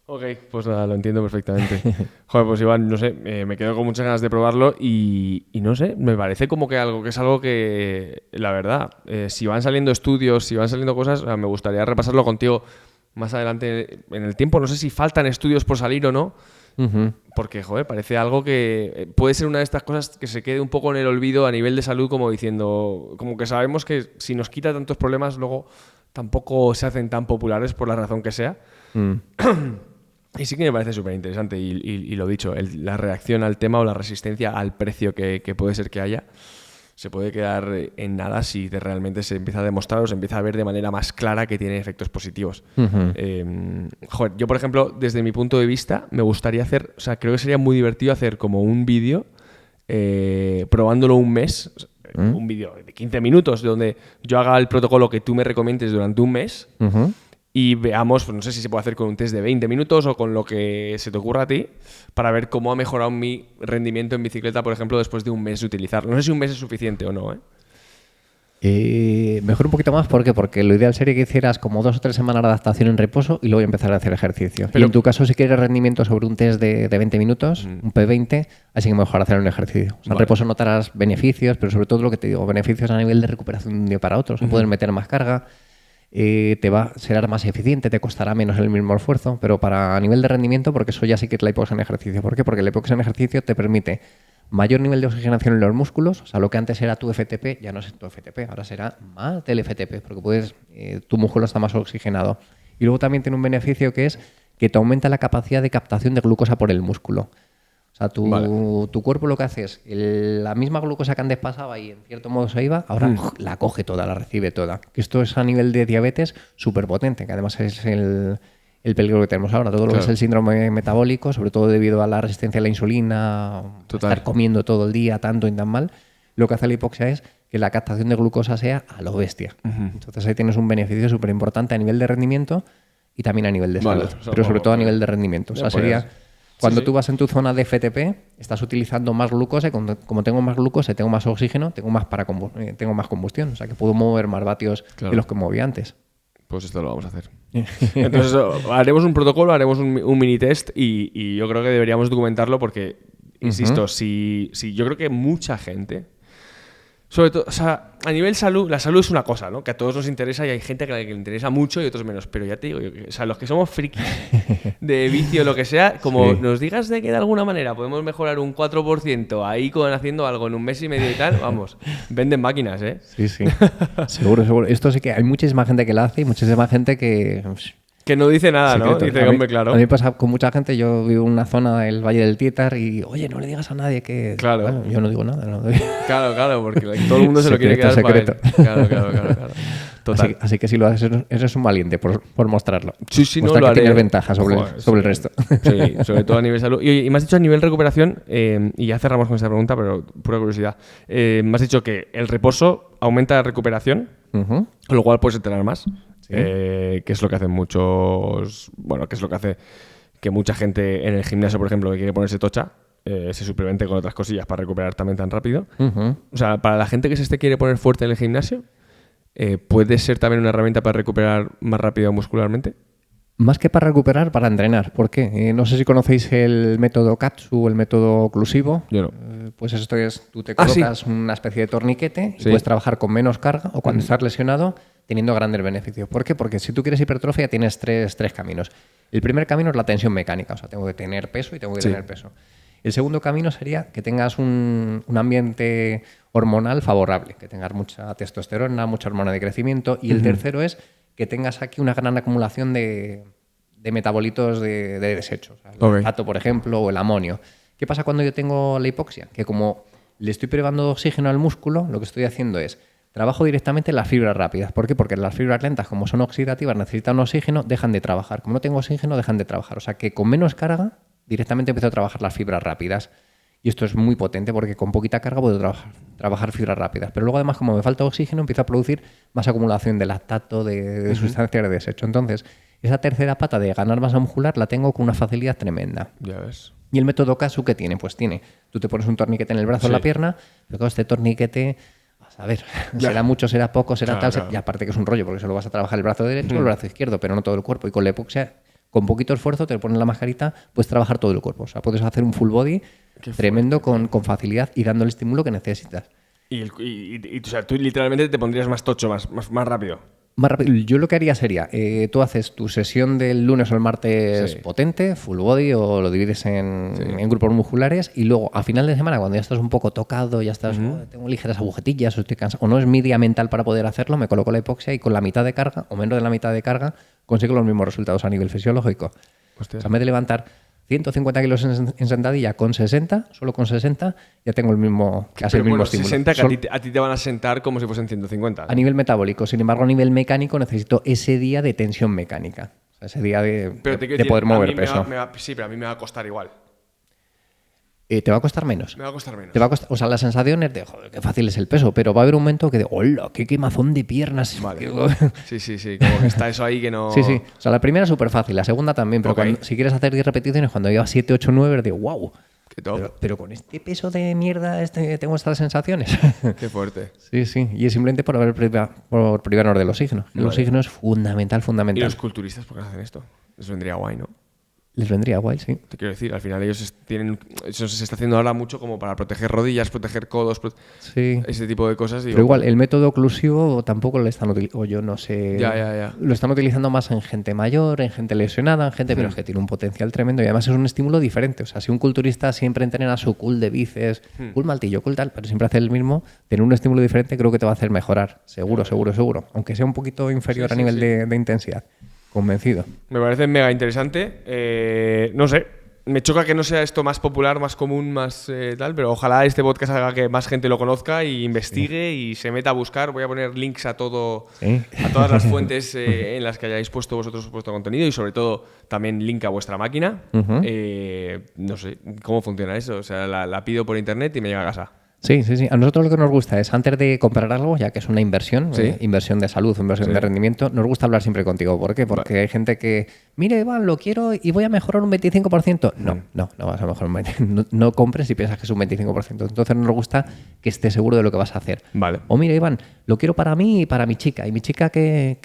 Ok, pues nada, lo entiendo perfectamente. Joder, pues Iván, no sé, me quedo con muchas ganas de probarlo y no sé, me parece como que es algo que, la verdad, si van saliendo estudios, si van saliendo cosas, o sea, me gustaría repasarlo contigo más adelante en el tiempo. No sé si faltan estudios por salir o no, porque, joder, parece algo que puede ser una de estas cosas que se quede un poco en el olvido a nivel de salud, como diciendo, como que sabemos que si nos quita tantos problemas, luego tampoco se hacen tan populares por la razón que sea. Y sí que me parece súper interesante y lo dicho, la reacción al tema o la resistencia al precio que puede ser que haya se puede quedar en nada si realmente se empieza a demostrar o se empieza a ver de manera más clara que tiene efectos positivos. Joder, yo por ejemplo, desde mi punto de vista, me gustaría hacer, o sea, creo que sería muy divertido hacer como un vídeo probándolo un mes, un vídeo de 15 minutos donde yo haga el protocolo que tú me recomiendes durante un mes. Y veamos, pues no sé si se puede hacer con un test de 20 minutos o con lo que se te ocurra a ti, para ver cómo ha mejorado mi rendimiento en bicicleta, por ejemplo, después de un mes de utilizarlo. No sé si un mes es suficiente o no, ¿eh? Mejor un poquito más, ¿por qué? Porque lo ideal sería que hicieras como 2 o 3 semanas de adaptación en reposo y luego empezar a hacer ejercicio. Pero, y en tu caso, si quieres rendimiento sobre un test de 20 minutos, un P20, así que mejor hacer un ejercicio. O sea, en reposo notarás beneficios, pero sobre todo lo que te digo, beneficios a nivel de recuperación de un día para otro. O sea, puedes meter más carga, será más eficiente, te costará menos el mismo esfuerzo, pero a nivel de rendimiento, porque eso ya sí que es la hipoxia en ejercicio. ¿Por qué? Porque la hipoxia en ejercicio te permite mayor nivel de oxigenación en los músculos, o sea, lo que antes era tu FTP, ya no es tu FTP, ahora será más del FTP, porque tu músculo está más oxigenado. Y luego también tiene un beneficio que es que te aumenta la capacidad de captación de glucosa por el músculo. O sea, tu cuerpo lo que hace es, la misma glucosa que antes pasaba y en cierto modo se iba, ahora la coge toda, la recibe toda. Que esto es a nivel de diabetes súper potente, que además es el peligro que tenemos ahora. Todo lo que es el síndrome metabólico, sobre todo debido a la resistencia a la insulina, estar comiendo todo el día tanto y tan mal, lo que hace la hipoxia es que la captación de glucosa sea a lo bestia. Entonces ahí tienes un beneficio súper importante a nivel de rendimiento y también a nivel de salud, pero sobre todo a nivel de rendimiento. O sea, sería... Cuando tú vas en tu zona de FTP, estás utilizando más glucosa y como tengo más glucosa, tengo más oxígeno, tengo más combustión. O sea, que puedo mover más vatios de los que movía antes. Pues esto lo vamos a hacer. Entonces, haremos un protocolo, haremos un mini test y yo creo que deberíamos documentarlo porque, insisto, si yo creo que mucha gente, sobre todo, o sea, a nivel salud, la salud es una cosa, ¿no? Que a todos nos interesa y hay gente que le interesa mucho y otros menos. Pero ya te digo, o sea, los que somos frikis de vicio o lo que sea, como nos digas de que de alguna manera podemos mejorar un 4% ahí haciendo algo en un mes y medio y tal, vamos, venden máquinas, ¿eh? Sí, sí. Seguro. Esto sí que hay muchísima gente que lo hace y muchísima gente que no dice nada, secreto. ¿no? Dice, hombre, claro. A mí me pasa con mucha gente, yo vivo en una zona del Valle del Tietar y, oye, no le digas a nadie que... Claro. Bueno, yo no digo nada. No. Claro, porque todo el mundo se lo quiere quedar secreto. Para él. Claro. Total. Así que si lo haces, eres un valiente por mostrarlo. Sí, Mostrar no, lo que haré. tienes ventaja sobre el resto. Sí, sobre todo a nivel salud. Y me has dicho a nivel recuperación, y ya cerramos con esta pregunta, pero pura curiosidad. Me has dicho que el reposo aumenta la recuperación, con lo cual puedes entrenar más. Sí. Que es lo que hacen muchos... Bueno, que es lo que hace que mucha gente en el gimnasio, por ejemplo, que quiere ponerse tocha, se suplemente con otras cosillas para recuperar también tan rápido. O sea, para la gente que se quiere poner fuerte en el gimnasio, ¿puede ser también una herramienta para recuperar más rápido muscularmente? Más que para recuperar, para entrenar. ¿Por qué? No sé si conocéis el método KATSU o el método oclusivo. Yo no. Pues esto es, tú te colocas una especie de torniquete y puedes trabajar con menos carga o cuando estás lesionado teniendo grandes beneficios. ¿Por qué? Porque si tú quieres hipertrofia tienes tres caminos. El primer camino es la tensión mecánica, o sea, tengo que tener peso y tengo que tener peso. El segundo camino sería que tengas un ambiente hormonal favorable, que tengas mucha testosterona, mucha hormona de crecimiento. Y el tercero es que tengas aquí una gran acumulación de metabolitos de desechos. El lactato, por ejemplo, o el amonio. ¿Qué pasa cuando yo tengo la hipoxia? Que como le estoy privando de oxígeno al músculo, lo que estoy haciendo es trabajo directamente en las fibras rápidas. ¿Por qué? Porque las fibras lentas, como son oxidativas, necesitan oxígeno, dejan de trabajar. Como no tengo oxígeno, dejan de trabajar. O sea que con menos carga, directamente empiezo a trabajar las fibras rápidas. Y esto es muy potente porque con poquita carga puedo trabajar fibras rápidas. Pero luego además, como me falta oxígeno, empiezo a producir más acumulación de lactato, de sustancias de desecho. Entonces, esa tercera pata de ganar masa muscular la tengo con una facilidad tremenda. Ya ves. ¿Y el método KASU qué tiene? Pues tú te pones un torniquete en el brazo o en la pierna, pero claro, este torniquete, a ver, será mucho, será poco, será tal, y aparte que es un rollo, porque solo vas a trabajar el brazo derecho o el brazo izquierdo, pero no todo el cuerpo. Y con la hipoxia, con poquito esfuerzo, te pones la mascarita, puedes trabajar todo el cuerpo. O sea, puedes hacer un full body tremendo con facilidad y dando el estímulo que necesitas. Y o sea, tú literalmente te pondrías más tocho, más rápido. Más rápido. Yo lo que haría sería, tú haces tu sesión del lunes o el martes potente, full body, o lo divides en grupos musculares, y luego a final de semana, cuando ya estás un poco tocado, ya estás, tengo ligeras agujetillas, o estoy cansado, o no es mi día mental para poder hacerlo, me coloco la hipoxia y con la mitad de carga, o menos de la mitad de carga, consigo los mismos resultados a nivel fisiológico. Hostia. O sea, en vez de levantar 150 kilos en sentadilla con 60, solo con 60, ya tengo el mismo, casi el mismo estímulo. 60 que a ti te van a sentar como si fuesen 150. ¿no? A nivel metabólico. Sin embargo, a nivel mecánico necesito ese día de tensión mecánica. O sea, ese día de poder mover peso. Sí, pero a mí me va a costar igual. Te va a costar menos. Me va a costar menos. Te va a costar, o sea, la sensación es de, joder, qué fácil es el peso, pero va a haber un momento que de, hola, qué quemazón de piernas. Vale. Sí, como que está eso ahí que no... Sí. O sea, la primera es súper fácil, la segunda también, pero si quieres hacer 10 repeticiones, cuando llevas 7, 8, 9, de wow. Qué top. Pero con este peso de mierda tengo estas sensaciones. Qué fuerte. Sí, sí. Y es simplemente por privarnos del oxígeno. El oxígeno es fundamental, ¿Y fundamental. los culturistas por qué hacen esto? Les vendría guay, ¿no? Les vendría guay, sí. Te quiero decir, al final ellos tienen... Eso se está haciendo ahora mucho como para proteger rodillas, proteger codos, Sí. ese tipo de cosas. Digo, Pero igual, el método oclusivo tampoco lo están utilizando, o yo no sé. Ya. Lo están utilizando más en gente mayor, en gente lesionada, en gente, pero es que tiene un potencial tremendo y además es un estímulo diferente. O sea, si un culturista siempre entrena su cool de bíceps, cool martillo, cool tal, pero siempre hace el mismo, tener un estímulo diferente creo que te va a hacer mejorar. Seguro. Aunque sea un poquito inferior a nivel de intensidad. Convencido. Me parece mega interesante. No sé, me choca que no sea esto más popular, más común, más tal, pero ojalá este podcast haga que más gente lo conozca y investigue y se meta a buscar. Voy a poner links a todo, a todas las fuentes en las que hayáis puesto vosotros vuestro contenido y sobre todo también link a vuestra máquina. No sé, ¿cómo funciona eso? O sea, la pido por internet y me llega a casa. Sí. A nosotros lo que nos gusta es, antes de comprar algo, ya que es una inversión, inversión de salud, inversión de rendimiento, nos gusta hablar siempre contigo. ¿Por qué? Porque hay gente que, mire, Iván, lo quiero y voy a mejorar un 25%. No vas a mejorar un 25%. No compres si piensas que es un 25%. Entonces nos gusta que estés seguro de lo que vas a hacer. Vale. O mire, Iván, lo quiero para mí y para mi chica. ¿Y mi chica qué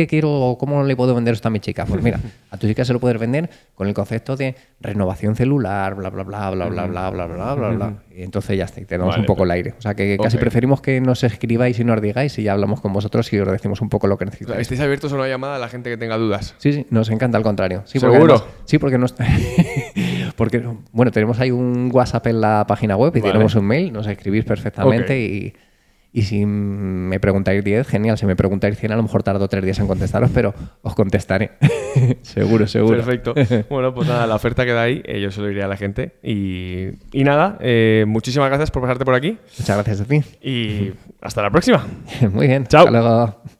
quiero? ¿Cómo le puedo vender esto a mi chica? Pues mira, a tu chica se lo puedes vender con el concepto de renovación celular, bla, bla, bla, bla, bla, bla, bla, bla, bla, bla. Y entonces ya está, y tenemos un poco el aire. O sea que casi preferimos que nos escribáis y nos digáis y ya hablamos con vosotros y os decimos un poco lo que necesitáis. ¿Estáis abiertos a una llamada a la gente que tenga dudas? Sí, nos encanta, al contrario. Sí, ¿Seguro? Porque porque, bueno, tenemos ahí un WhatsApp en la página web y tenemos un mail, nos escribís perfectamente y si me preguntáis 10, genial. Si me preguntáis 100, a lo mejor tardo 3 días en contestaros, pero os contestaré. Seguro. Perfecto. Bueno, pues nada, la oferta queda ahí. Yo se lo diré a la gente. Y nada, muchísimas gracias por pasarte por aquí. Muchas gracias a ti. Y hasta la próxima. Muy bien. Chao. Hasta luego.